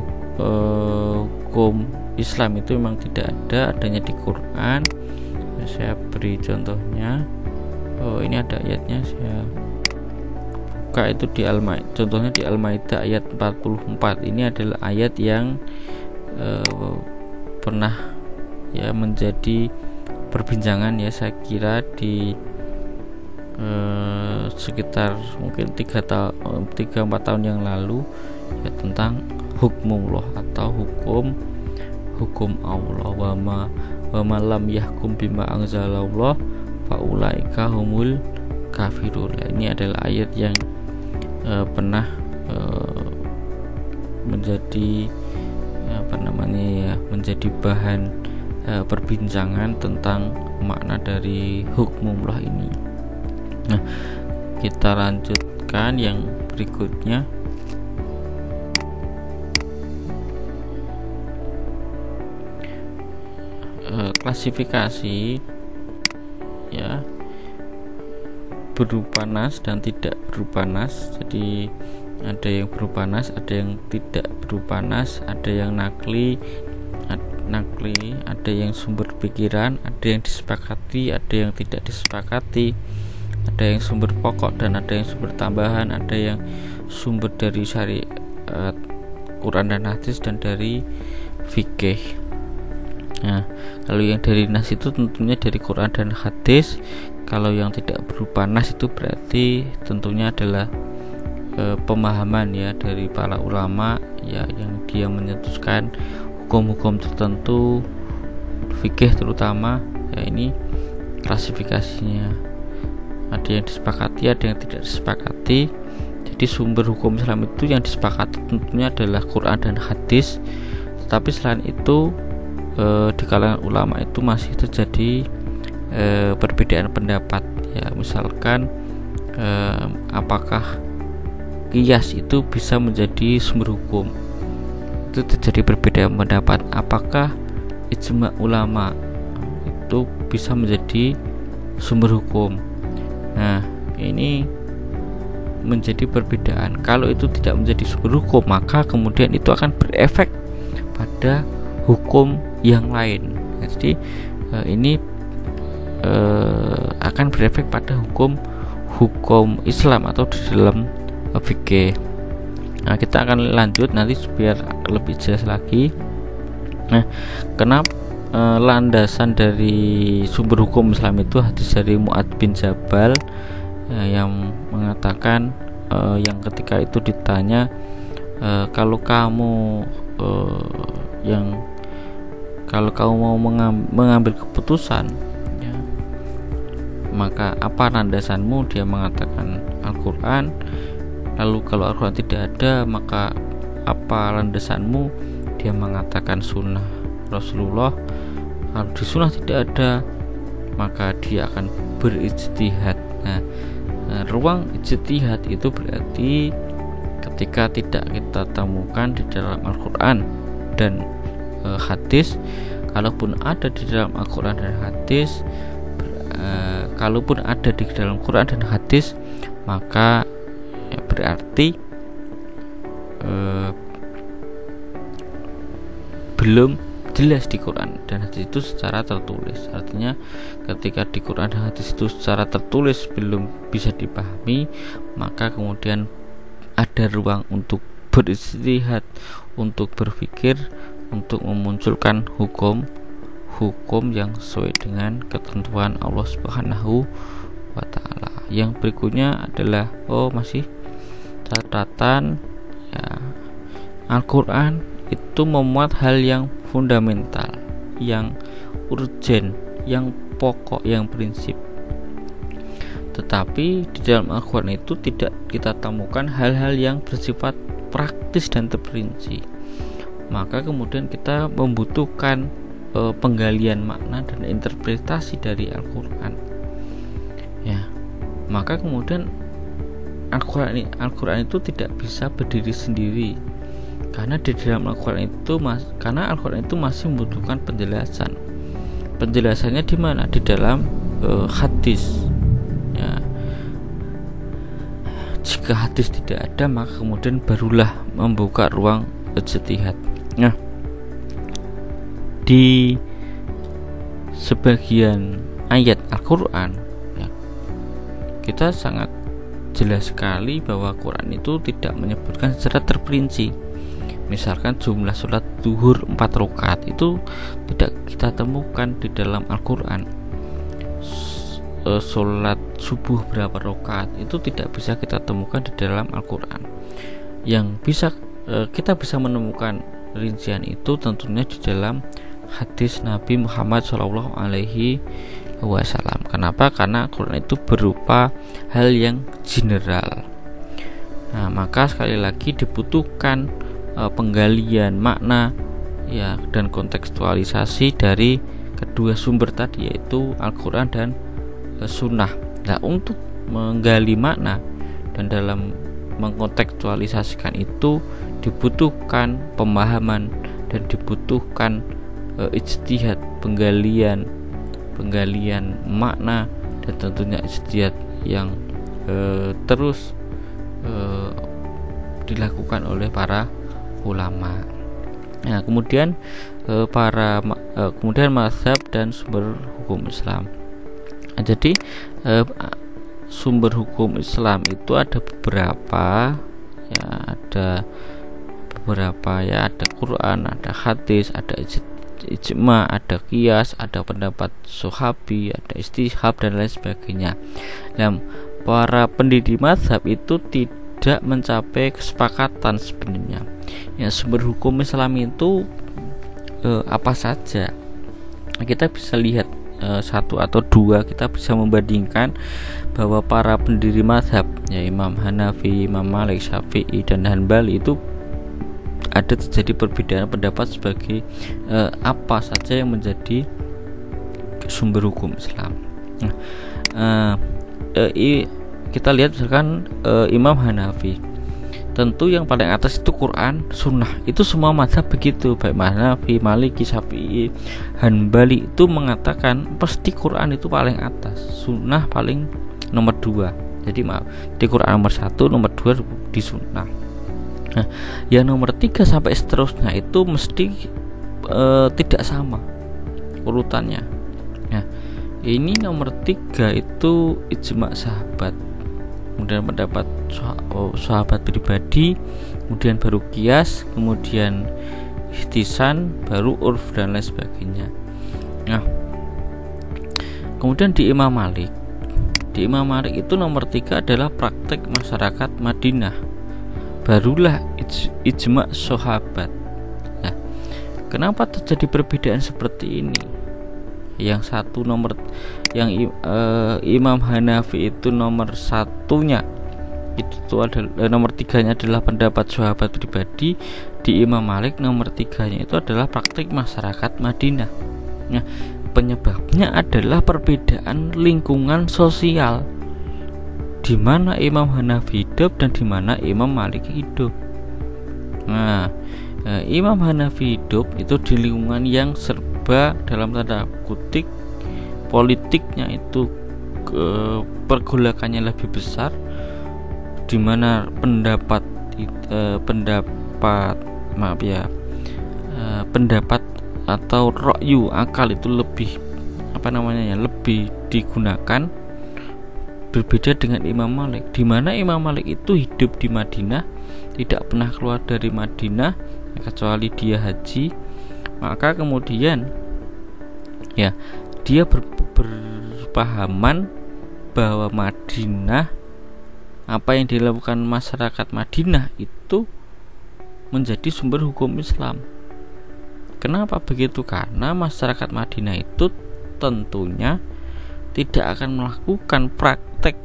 hukum Islam itu memang tidak ada, adanya di Quran. Saya beri contohnya. Ini ada ayatnya, saya buka itu di contohnya di Al-Maidah ayat 44. Ini adalah ayat yang pernah ya menjadi perbincangan ya, saya kira di sekitar mungkin 3-4 tahun yang lalu ya, tentang hukmullah atau hukum Allah. Wa ma lam yahkum bima anzalallah faulaika humul kafirun. Ini adalah ayat yang pernah menjadi menjadi bahan perbincangan tentang makna dari hukmullah ini. Nah, kita lanjutkan yang berikutnya. Klasifikasi ya, berupa nas dan tidak berupa nas. Jadi ada yang berupa nas, ada yang tidak berupa nas, ada yang nakli, ada yang sumber pikiran, ada yang disepakati, ada yang tidak disepakati, ada yang sumber pokok dan ada yang sumber tambahan, ada yang sumber dari syariat Quran dan hadis dan dari fikih. Nah, kalau yang dari nas itu tentunya dari Quran dan hadis. Kalau yang tidak berupa nas itu berarti tentunya adalah pemahaman ya dari para ulama ya, yang dia menyetuskan hukum-hukum tertentu, fikih terutama ya. Ini klasifikasinya, ada yang disepakati, ada yang tidak disepakati. Jadi sumber hukum Islam itu yang disepakati tentunya adalah Quran dan hadis. Tetapi selain itu di kalangan ulama itu masih terjadi perbedaan pendapat ya. Misalkan apakah qiyas itu bisa menjadi sumber hukum, itu terjadi perbedaan pendapat. Apakah ijma ulama itu bisa menjadi sumber hukum? Nah, ini menjadi perbedaan. Kalau itu tidak menjadi sumber hukum, maka kemudian itu akan berefek pada hukum yang lain. Jadi ini akan berefek pada hukum Islam atau di dalam fikih. Nah, kita akan lanjut nanti biar lebih jelas lagi. Nah, kenapa landasan dari sumber hukum Islam itu hadis dari Mu'adz bin Jabal yang mengatakan yang ketika itu ditanya, kalau kamu mau mengambil keputusan ya, maka apa landasanmu? Dia mengatakan Al-Quran. Lalu kalau Al-Quran tidak ada, maka apa landasanmu? Dia mengatakan sunnah Rasulullah. Kalau di sunnah tidak ada, maka dia akan berijtihad. Nah, ruang ijtihad itu berarti ketika tidak kita temukan di dalam Al-Quran dan hadis. Kalaupun ada di dalam Al-Quran dan hadis, kalaupun ada di dalam Quran dan hadis, maka ya berarti belum jelas di Quran dan hadis itu secara tertulis. Artinya ketika di Quran dan hadis itu secara tertulis belum bisa dipahami, maka kemudian ada ruang untuk berijtihad, untuk berpikir, untuk memunculkan hukum yang sesuai dengan ketentuan Allah Subhanahu wa taala. Yang berikutnya adalah masih catatan ya, Al-Quran itu memuat hal yang fundamental, yang urgen, yang pokok, yang prinsip. Tetapi di dalam Al-Quran itu tidak kita temukan hal-hal yang bersifat praktis dan terperinci. Maka kemudian kita membutuhkan penggalian makna dan interpretasi dari Al-Quran. Ya, maka kemudian Al-Quran itu tidak bisa berdiri sendiri, karena di dalam Al-Quran itu masih membutuhkan penjelasan. Penjelasannya di mana? Di dalam hadis. Ya. Jika hadis tidak ada, maka kemudian barulah membuka ruang ijtihad. Nah, di sebagian ayat Al-Quran, ya, kita sangat jelas sekali bahwa Quran itu tidak menyebutkan secara terperinci. Misalkan jumlah sholat zuhur 4 rakaat itu tidak kita temukan di dalam Al-Quran. Sholat subuh berapa rakaat itu tidak bisa kita temukan di dalam Al-Quran. Yang bisa kita bisa menemukan rincian itu tentunya di dalam hadis Nabi Muhammad SAW. Kenapa? Karena Al-Quran itu berupa hal yang general. Nah, maka sekali lagi dibutuhkan penggalian makna, ya, dan kontekstualisasi dari kedua sumber tadi, yaitu Al-Quran dan Sunnah. Nah, untuk menggali makna dan dalam mengkontekstualisasikan itu dibutuhkan pemahaman dan dibutuhkan ijtihad, penggalian makna, dan tentunya ijtihad yang terus dilakukan oleh para ulama. Nah, kemudian kemudian mazhab dan sumber hukum Islam. Nah, jadi sumber hukum Islam itu ada beberapa, ada Quran, ada hadis, ada ijma, ada qiyas, ada pendapat sahabi, ada istihab dan lain sebagainya. Nah, para pendiri mazhab itu tidak mencapai kesepakatan sebenarnya. Ya, sumber hukum Islam itu apa saja? Kita bisa lihat satu atau dua, kita bisa membandingkan bahwa para pendiri mazhab, ya, Imam Hanafi, Imam Malik, Syafi'i, dan Hanbali itu ada terjadi perbedaan pendapat sebagai apa saja yang menjadi sumber hukum Islam. Kita lihat misalkan Imam Hanafi, tentu yang paling atas itu Quran, Sunnah. Itu semua mazhab begitu, baik Hanafi, Maliki, Syafi'i, Hanbali itu mengatakan pasti Quran itu paling atas, Sunnah paling nomor 2. Jadi di Quran nomor 1, nomor 2 di Sunnah. Nah, yang nomor 3 sampai seterusnya itu mesti tidak sama urutannya. Nah, ini nomor 3 itu ijma sahabat, kemudian pendapat sahabat pribadi, kemudian baru qiyas, kemudian ihtisan, baru urf dan lain sebagainya. Nah, kemudian di Imam Malik itu nomor 3 adalah praktek masyarakat Madinah, barulah ijma sahabat. Nah, kenapa terjadi perbedaan seperti ini? Yang satu Imam Hanafi itu nomor 1-nya itu adalah nomor 3-nya adalah pendapat sahabat pribadi. Di Imam Malik nomor 3-nya itu adalah praktik masyarakat Madinah. Nah, penyebabnya adalah perbedaan lingkungan sosial, di mana Imam Hanafi hidup dan di mana Imam Malik hidup. Nah, Imam Hanafi hidup itu di lingkungan yang serba dalam tanda kutip politiknya itu pergolakannya lebih besar, di mana pendapat atau ra'yu, akal itu lebih lebih digunakan, berbeda dengan Imam Malik, di mana Imam Malik itu hidup di Madinah, tidak pernah keluar dari Madinah kecuali dia haji. Maka kemudian ya dia berpahaman bahwa Madinah, apa yang dilakukan masyarakat Madinah itu menjadi sumber hukum Islam. Kenapa begitu? Karena masyarakat Madinah itu tentunya tidak akan melakukan praktek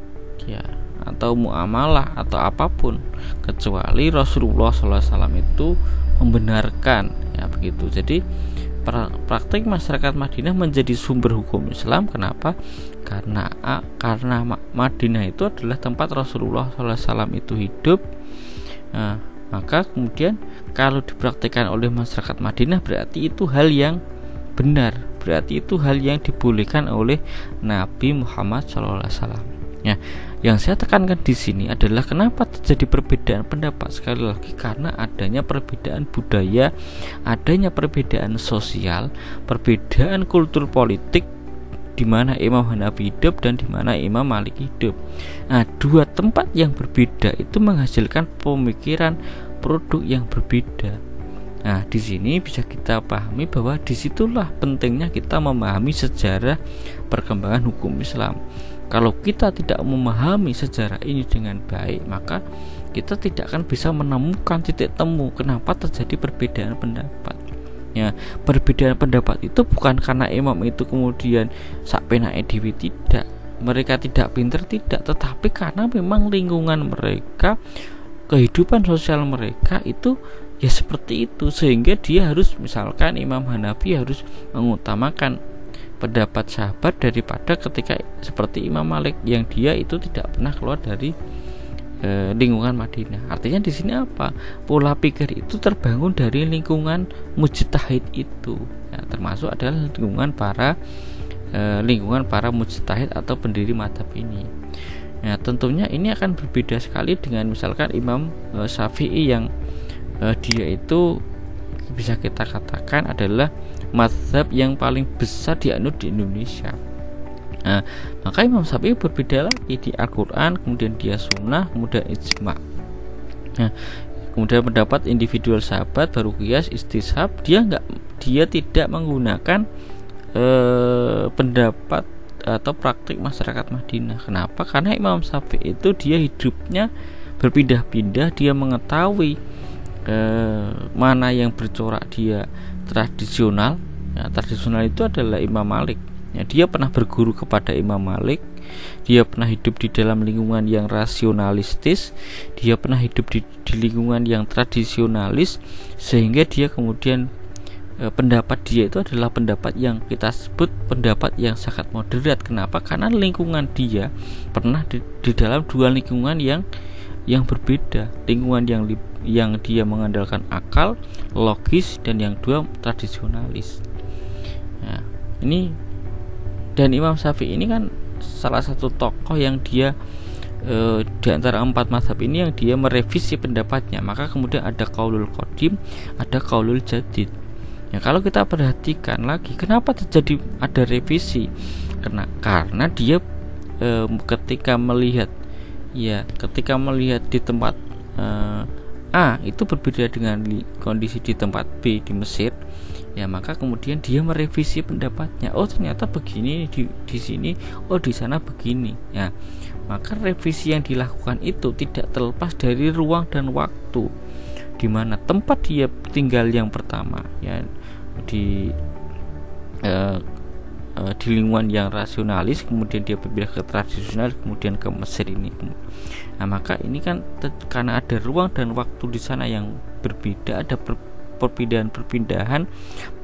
ya atau muamalah atau apapun kecuali Rasulullah SAW itu membenarkan ya begitu. Jadi praktek masyarakat Madinah menjadi sumber hukum Islam. Kenapa? Karena Madinah itu adalah tempat Rasulullah SAW itu hidup. Nah, maka kemudian kalau dipraktikkan oleh masyarakat Madinah berarti itu hal yang benar, berarti itu hal yang dibolehkan oleh Nabi Muhammad SAW. Ya, yang saya tekankan di sini adalah kenapa terjadi perbedaan pendapat. Sekali lagi karena adanya perbedaan budaya, adanya perbedaan sosial, perbedaan kultur politik, di mana Imam Hanafi hidup dan di mana Imam Malik hidup. Nah, dua tempat yang berbeda itu menghasilkan pemikiran produk yang berbeda. Nah, di sini bisa kita pahami bahwa disitulah pentingnya kita memahami sejarah perkembangan hukum Islam. Kalau kita tidak memahami sejarah ini dengan baik, maka kita tidak akan bisa menemukan titik temu kenapa terjadi perbedaan pendapat. Ya, perbedaan pendapat itu bukan karena imam itu kemudian sak penake dhewe, tidak, mereka tidak pintar, tidak, tetapi karena memang lingkungan mereka, kehidupan sosial mereka itu ya seperti itu, sehingga dia harus, misalkan Imam Hanafi harus mengutamakan pendapat sahabat daripada ketika seperti Imam Malik yang dia itu tidak pernah keluar dari lingkungan Madinah. Artinya di sini apa? Pola pikir itu terbangun dari lingkungan mujtahid itu. Ya, termasuk adalah lingkungan para mujtahid atau pendiri mazhab ini. Ya, tentunya ini akan berbeda sekali dengan misalkan Imam Syafi'i yang dia itu bisa kita katakan adalah mazhab yang paling besar dianut di Indonesia. Nah, maka Imam Syafi'i berbeda lagi di Al-Quran, kemudian dia sunnah, kemudian ijma'. Nah, kemudian pendapat individual sahabat baru qiyas, istishab, dia tidak menggunakan pendapat atau praktik masyarakat Madinah. Kenapa? Karena Imam Syafi'i itu dia hidupnya berpindah-pindah, dia mengetahui mana yang bercorak dia tradisional. Ya, tradisional itu adalah Imam Malik. Ya, dia pernah berguru kepada Imam Malik, dia pernah hidup di dalam lingkungan yang rasionalistis, dia pernah hidup di lingkungan yang tradisionalis, sehingga dia kemudian pendapat dia itu adalah pendapat yang kita sebut pendapat yang sangat moderat. Kenapa? Karena lingkungan dia pernah di dalam dua lingkungan yang berbeda, lingkungan yang dia mengandalkan akal, logis, dan yang dua tradisionalis. Nah, ini dan Imam Syafi'i ini kan salah satu tokoh yang dia di antara empat mazhab ini yang dia merevisi pendapatnya. Maka kemudian ada qaulul qadim, ada qaulul jadid. Ya, kalau kita perhatikan lagi, kenapa terjadi ada revisi? Karena dia ketika melihat di tempat A itu berbeda dengan kondisi di tempat B di Mesir. Ya, maka kemudian dia merevisi pendapatnya. Oh, ternyata begini di sini, oh di sana begini. Ya, maka revisi yang dilakukan itu tidak terlepas dari ruang dan waktu, di mana tempat dia tinggal yang pertama, ya di lingkungan yang rasionalis, kemudian dia berpindah ke tradisional, kemudian ke Mesir ini. Nah, maka ini kan karena ada ruang dan waktu di sana yang berbeda, ada perpindahan,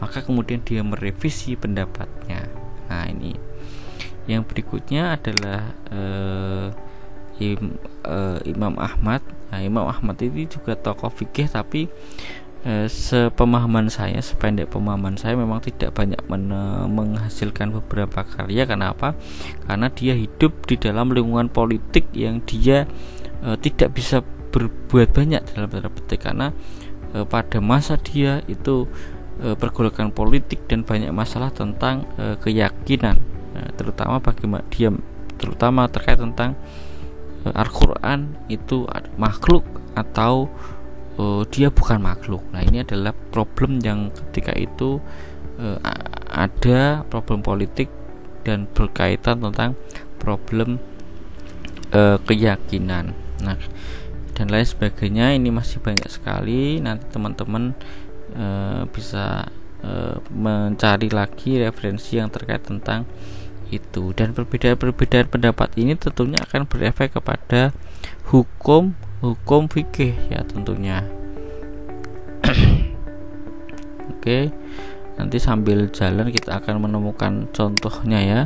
maka kemudian dia merevisi pendapatnya. Nah, ini yang berikutnya adalah Imam Ahmad. Nah, Imam Ahmad ini juga tokoh fikih, tapi sependek pemahaman saya memang tidak banyak menghasilkan beberapa karya. Kenapa? Karena dia hidup di dalam lingkungan politik yang dia tidak bisa berbuat banyak dalam tanda petik, karena pada masa dia itu pergolakan politik dan banyak masalah tentang keyakinan, terutama terkait tentang Al-Quran itu makhluk atau dia bukan makhluk. Nah, ini adalah problem yang ketika itu ada problem politik dan berkaitan tentang problem keyakinan. Nah, dan lain sebagainya. Ini masih banyak sekali, nanti teman-teman bisa mencari lagi referensi yang terkait tentang itu. Dan perbedaan pendapat ini tentunya akan berefek kepada hukum fikih ya tentunya. Oke, nanti sambil jalan kita akan menemukan contohnya ya,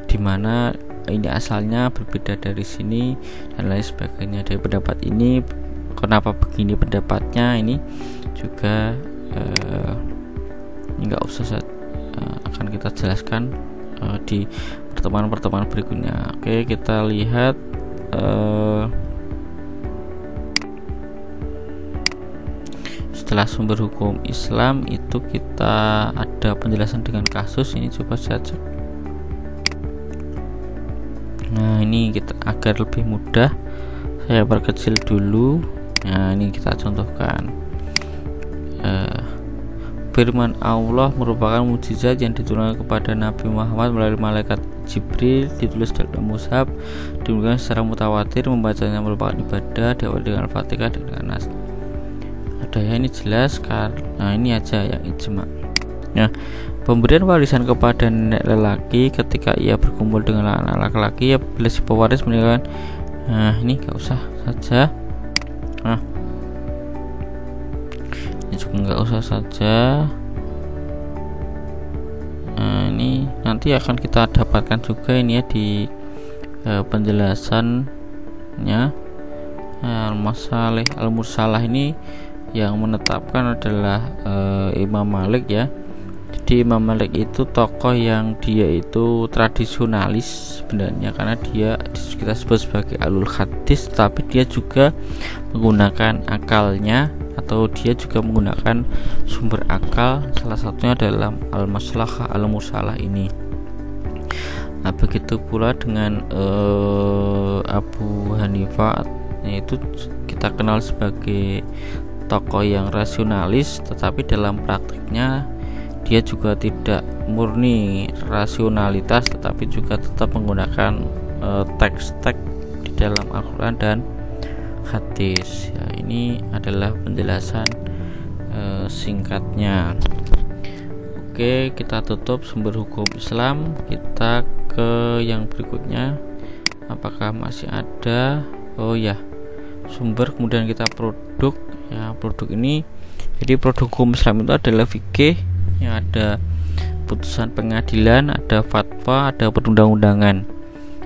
di mana ini asalnya berbeda dari sini dan lain sebagainya. Dari pendapat ini kenapa begini pendapatnya, ini juga nggak usah akan kita jelaskan di pertemuan berikutnya. Oke, kita lihat setelah sumber hukum Islam itu kita ada penjelasan dengan kasus. Ini coba saya cek. Nah, ini kita agar lebih mudah saya perkecil dulu. Nah, ini kita contohkan. Firman Allah merupakan mukjizat yang diturunkan kepada Nabi Muhammad melalui malaikat Jibril, ditulis dalam mushaf, dimulakan secara mutawatir, membacanya merupakan ibadah, diawali dengan Al-Fatihah dan dengan Nas. Ada ya, ini jelas kan. Nah, ini aja yang ijma. Nah, pemberian warisan kepada nenek lelaki ketika ia berkumpul dengan anak laki-laki, ya bila si pewaris meninggalkan. Nah, ini gak usah saja. Nah, ini juga nggak usah saja. Nah, ini nanti akan kita dapatkan juga ini ya di penjelasannya. Al-Mursalah ini yang menetapkan adalah Imam Malik ya. Jadi Imam Malik itu tokoh yang dia itu tradisionalis sebenarnya, karena dia kita sebut sebagai alul hadis, tapi dia juga menggunakan akalnya, atau dia juga menggunakan sumber akal, salah satunya dalam al-maslahah al-mursalah ini. Nah, begitu pula dengan Abu Hanifah, yaitu kita kenal sebagai tokoh yang rasionalis, tetapi dalam praktiknya dia juga tidak murni rasionalitas, tetapi juga tetap menggunakan teks-teks di dalam Al-Quran dan hadis ya. Ini adalah penjelasan singkatnya. Oke, kita tutup sumber hukum Islam, kita ke yang berikutnya. Apakah masih ada? Oh ya, sumber, kemudian kita produk ya. Produk ini, jadi produk hukum Islam itu adalah fikih yang ada putusan pengadilan, ada fatwa, ada perundang-undangan.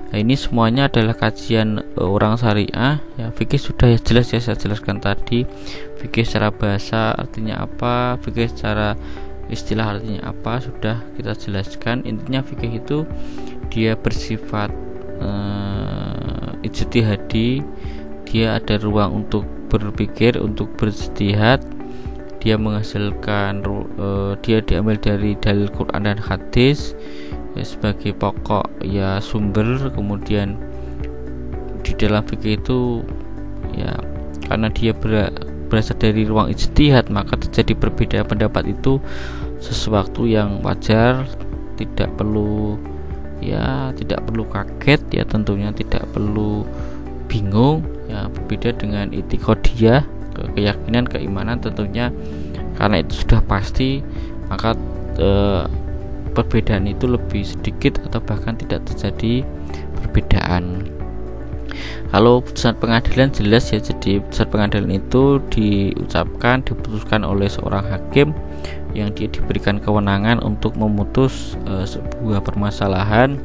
Nah, ini semuanya adalah kajian orang syariah ya. Fikih sudah ya jelas ya, saya jelaskan tadi. Fikih secara bahasa artinya apa, fikih secara istilah artinya apa, sudah kita jelaskan. Intinya fikih itu dia bersifat ijtihadi, dia ada ruang untuk berpikir, untuk berijtihad. Dia menghasilkan dia diambil dari dalil Quran dan hadis ya, sebagai pokok ya sumber. Kemudian di dalam fikih itu ya, karena dia berasal dari ruang ijtihad, maka terjadi perbedaan pendapat itu sesuatu yang wajar, tidak perlu kaget ya, tentunya tidak perlu bingung ya. Berbeda dengan itikadiyah, keyakinan, keimanan, tentunya karena itu sudah pasti, maka perbedaan itu lebih sedikit atau bahkan tidak terjadi perbedaan. Kalau putusan pengadilan jelas ya, jadi putusan pengadilan itu diputuskan oleh seorang hakim yang dia diberikan kewenangan untuk memutus sebuah permasalahan.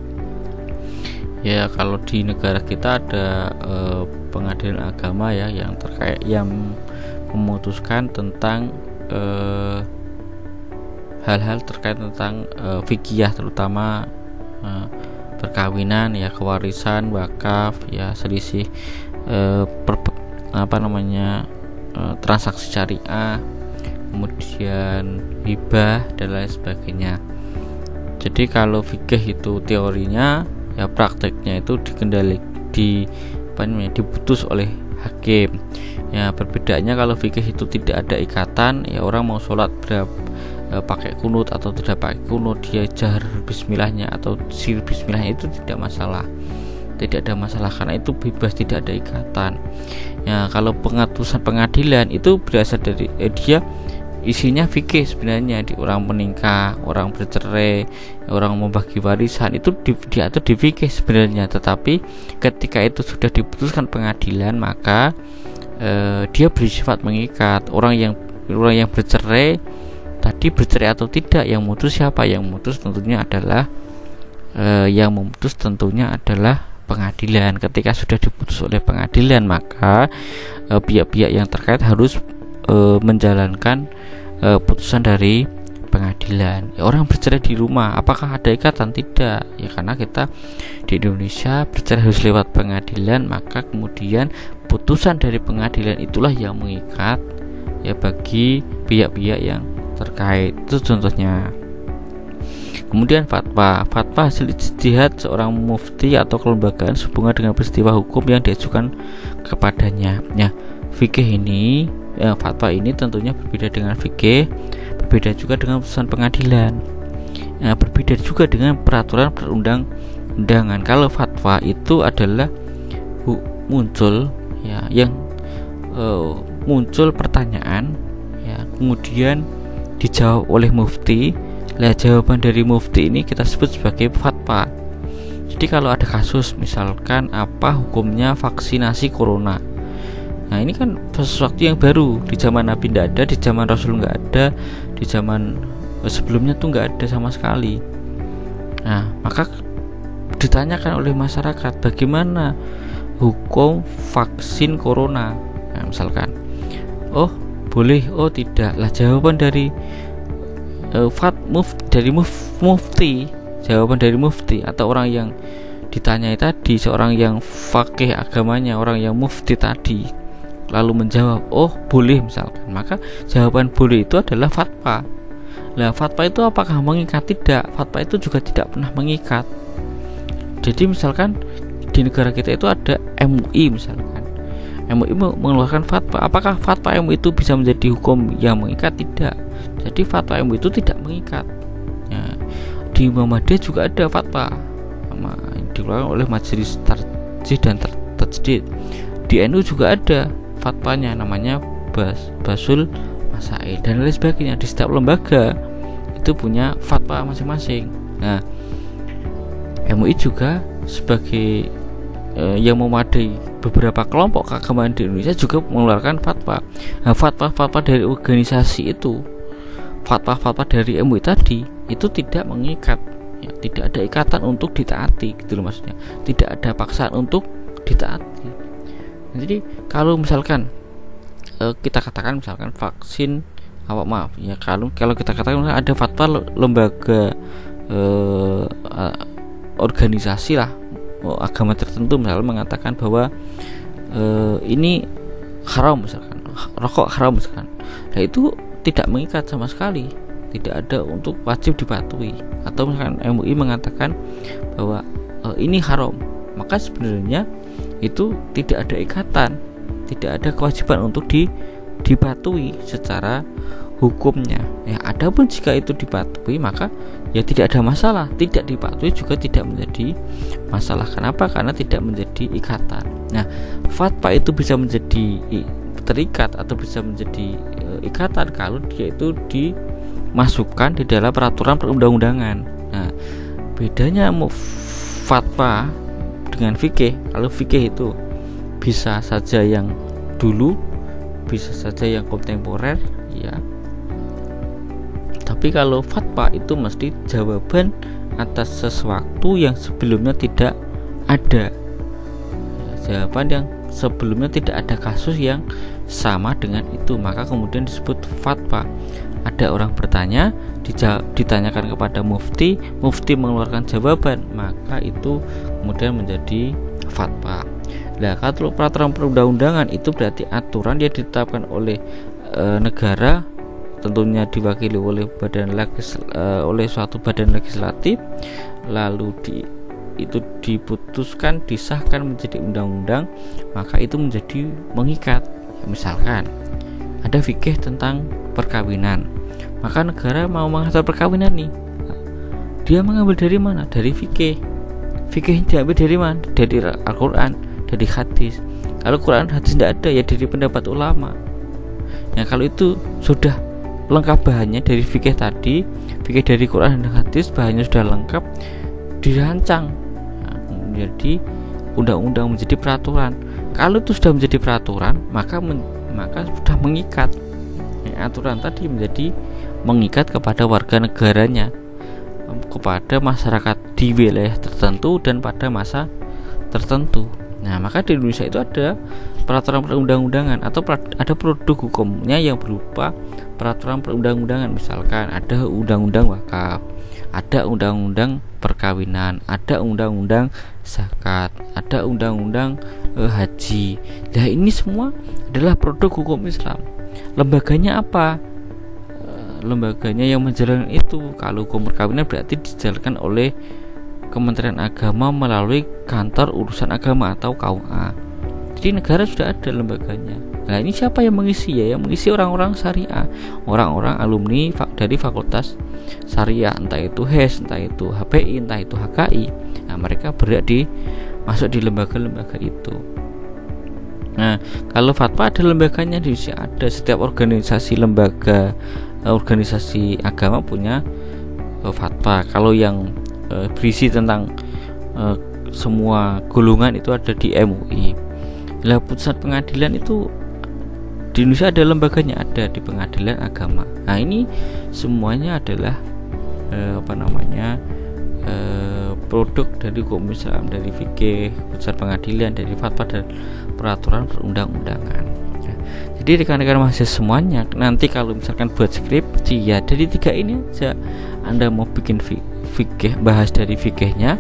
Ya, kalau di negara kita ada pengadilan agama ya, yang terkait yang memutuskan tentang hal-hal terkait tentang fikih, terutama perkawinan ya, kewarisan, wakaf ya, selisih transaksi syariah, kemudian hibah dan lain sebagainya. Jadi kalau fikih itu teorinya ya, prakteknya itu diputus oleh hakim ya. Perbedaannya kalau fikih itu tidak ada ikatan ya, orang mau sholat pakai kunut atau tidak pakai kunut, dia jahar bismillahnya atau sir bismillahnya itu tidak masalah tidak ada masalah karena itu bebas, tidak ada ikatan. Ya, kalau putusan pengadilan itu berasal dari dia isinya fikih sebenarnya, di orang menikah, orang bercerai, orang membagi warisan, itu diatur di fikih sebenarnya. Tetapi ketika itu sudah diputuskan pengadilan, maka dia bersifat mengikat. Orang yang bercerai tadi bercerai atau tidak, yang memutus siapa? Yang memutus tentunya adalah pengadilan. Ketika sudah diputus oleh pengadilan, maka pihak-pihak yang terkait harus menjalankan putusan dari pengadilan. Orang bercerai di rumah, apakah ada ikatan? Tidak. Ya, karena kita di Indonesia bercerai harus lewat pengadilan, maka kemudian putusan dari pengadilan itulah yang mengikat ya bagi pihak-pihak yang terkait. Itu contohnya. Kemudian fatwa hasil ijtihad seorang mufti atau kelembagaan sehubungan dengan peristiwa hukum yang diajukan kepadanya. Ya, fikih ini, fatwa ini tentunya berbeda dengan fikih, berbeda juga dengan putusan pengadilan, berbeda juga dengan peraturan perundang-undangan. Kalau fatwa itu adalah muncul ya, yang muncul pertanyaan ya, kemudian dijawab oleh mufti. Lah, jawaban dari mufti ini kita sebut sebagai fatwa. Jadi kalau ada kasus misalkan apa hukumnya vaksinasi corona, nah ini kan sesuatu yang baru, di zaman Nabi tidak ada, di zaman Rasul nggak ada, di zaman sebelumnya tuh nggak ada sama sekali. Nah, maka ditanyakan oleh masyarakat bagaimana hukum vaksin corona. Nah, misalkan, oh boleh, oh tidak. Lah, jawaban dari jawaban dari mufti atau orang yang ditanyai tadi, seorang yang faqih agamanya, orang yang mufti tadi, lalu menjawab oh boleh misalkan, maka jawaban boleh itu adalah fatwa. Lah, fatwa itu apakah mengikat? Tidak. Fatwa itu juga tidak pernah mengikat. Jadi misalkan di negara kita itu ada MUI misalkan, MUI mengeluarkan fatwa. Apakah fatwa MUI itu bisa menjadi hukum yang mengikat? Tidak. Jadi fatwa MUI itu tidak mengikat ya. Di Muhammadiyah juga ada fatwa yang dikeluarkan oleh Majelis Tarjih dan Tajdid. Di NU juga ada fatwanya, namanya Basul Masail dan lain sebagainya. Di setiap lembaga itu punya fatwa masing-masing. Nah, MUI juga sebagai yang memadai beberapa kelompok keagamaan di Indonesia juga mengeluarkan fatwa. Nah, fatwa-fatwa dari organisasi itu, fatwa-fatwa dari MUI tadi itu tidak mengikat ya, tidak ada ikatan untuk ditaati gitu loh, maksudnya tidak ada paksaan untuk ditaati. Nah, jadi kalau misalkan kita katakan misalkan vaksin kalau kita katakan ada fatwa lembaga organisasi lah agama tertentu misalnya mengatakan bahwa ini haram misalkan, rokok haram misalkan. Nah, itu tidak mengikat sama sekali, tidak ada untuk wajib dipatuhi. Atau misalkan MUI mengatakan bahwa ini haram, maka sebenarnya itu tidak ada ikatan, tidak ada kewajiban untuk dipatuhi secara hukumnya ya. Adapun jika itu dipatuhi maka ya tidak ada masalah, tidak dipatuhi juga tidak menjadi masalah. Kenapa? Karena tidak menjadi ikatan. Nah, fatwa itu bisa menjadi terikat atau bisa menjadi ikatan kalau dia itu dimasukkan di dalam peraturan perundang-undangan. Nah, bedanya fatwa dengan fikih, kalau fikih itu bisa saja yang dulu, bisa saja yang kontemporer ya. Tapi kalau fatwa itu mesti jawaban atas sesuatu yang sebelumnya tidak ada ya, jawaban yang sebelumnya tidak ada kasus yang sama dengan itu, maka kemudian disebut fatwa. Ada orang bertanya, ditanyakan kepada mufti, mufti mengeluarkan jawaban, maka itu kemudian menjadi fatwa. Nah, kalau peraturan perundang-undangan itu berarti aturan yang ditetapkan oleh negara, tentunya diwakili oleh oleh suatu badan legislatif, lalu itu diputuskan, disahkan menjadi undang-undang, maka itu menjadi mengikat. Misalkan ada fikih tentang perkawinan, maka negara mau mengatur perkawinan nih, dia mengambil dari mana? Dari fikih. fikih diambil dari mana? Dari Al-Quran, dari hadis. Kalau Quran hadis tidak ada, ya dari pendapat ulama. Nah kalau itu sudah lengkap bahannya dari fikih tadi, fikih dari Quran dan hadis, bahannya sudah lengkap, dirancang menjadi undang-undang, menjadi peraturan. Kalau itu sudah menjadi peraturan, maka sudah mengikat. Aturan tadi menjadi mengikat kepada warga negaranya, kepada masyarakat di wilayah tertentu dan pada masa tertentu. Nah, maka di Indonesia itu ada peraturan perundang-undangan atau ada produk hukumnya yang berupa peraturan perundang-undangan. Misalkan ada undang-undang wakaf, ada undang-undang perkawinan, ada undang-undang zakat, ada undang-undang haji. Nah, ini semua adalah produk hukum Islam. Lembaganya apa? Lembaganya yang menjalankan itu. Kalau hukum perkawinan berarti dijalankan oleh Kementerian Agama melalui Kantor Urusan Agama atau KUA. Jadi negara sudah ada lembaganya. Nah, ini siapa yang mengisi ya? Yang mengisi orang-orang syariah, orang-orang alumni dari fakultas syariah, entah itu HES, entah itu HPI, entah itu HKI. Nah, mereka berhak masuk di lembaga-lembaga itu. Nah, kalau fatwa ada lembaganya di Indonesia, ada. Setiap organisasi organisasi agama punya fatwa. Kalau yang berisi tentang semua golongan itu ada di MUI. Lah, putusan pengadilan itu di Indonesia ada lembaganya, ada di Pengadilan Agama. Nah, ini semuanya adalah produk dari hukum Islam, dari fikih, putusan pengadilan, dari fatwa dan peraturan perundang-undangan. Jadi rekan-rekan mahasiswa semuanya, nanti kalau misalkan buat skripsi ya dari 3 ini aja. Anda mau bikin fikih, bahas dari fikihnya,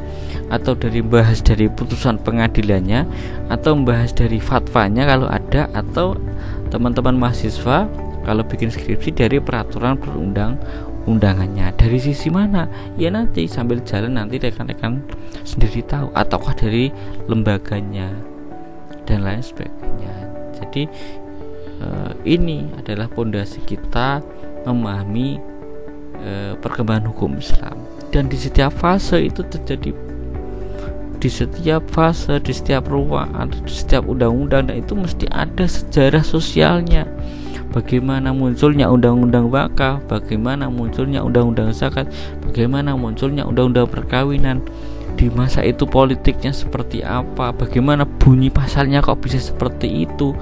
atau bahas dari putusan pengadilannya, atau membahas dari fatwanya kalau ada, atau teman-teman mahasiswa kalau bikin skripsi dari peraturan perundang-undangannya. Dari sisi mana? Ya nanti sambil jalan nanti rekan-rekan sendiri tahu, ataukah dari lembaganya dan lain sebagainya. Jadi ini adalah pondasi kita memahami perkembangan hukum Islam. Dan di setiap fase itu terjadi, di setiap fase, di setiap ruang, di setiap undang-undang, dan itu mesti ada sejarah sosialnya. Bagaimana munculnya undang-undang wakaf, bagaimana munculnya undang-undang zakat, bagaimana munculnya undang-undang perkawinan, di masa itu politiknya seperti apa, bagaimana bunyi pasalnya kok bisa seperti itu,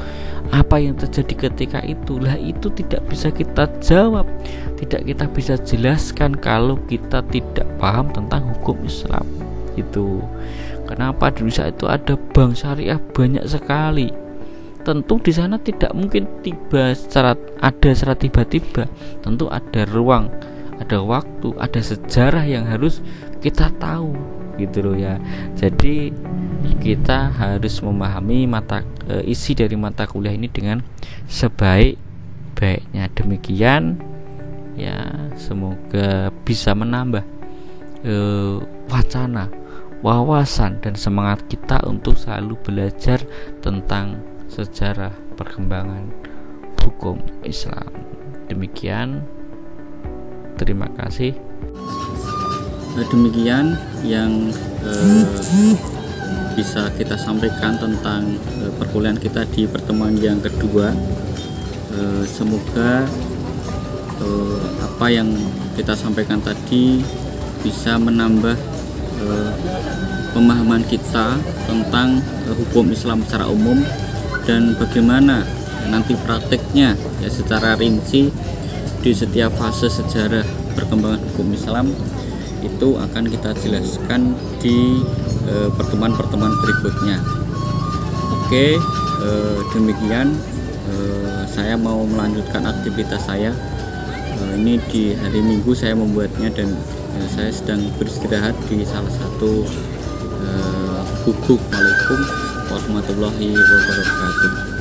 apa yang terjadi ketika itu. Lah, itu tidak bisa kita jawab, tidak kita bisa jelaskan kalau kita tidak paham tentang hukum Islam. Itu kenapa di Indonesia itu ada bank syariah banyak sekali. Tentu di sana tidak mungkin secara tiba-tiba. Tentu ada ruang, ada waktu, ada sejarah yang harus kita tahu, gitu loh ya. Jadi kita harus memahami isi dari mata kuliah ini dengan sebaik-baiknya. Demikian ya, semoga bisa menambah wacana, wawasan dan semangat kita untuk selalu belajar tentang sejarah perkembangan hukum Islam. Demikian, terima kasih. Demikian yang bisa kita sampaikan tentang perkuliahan kita di pertemuan yang kedua. Semoga apa yang kita sampaikan tadi bisa menambah pemahaman kita tentang hukum Islam secara umum, dan bagaimana nanti prakteknya ya secara rinci di setiap fase sejarah perkembangan hukum Islam itu akan kita jelaskan di pertemuan-pertemuan berikutnya. Oke, demikian saya mau melanjutkan aktivitas saya. Ini di hari Minggu saya membuatnya, dan saya sedang beristirahat di salah satu gubuk. Waalaikumsalam warahmatullahi wabarakatuh.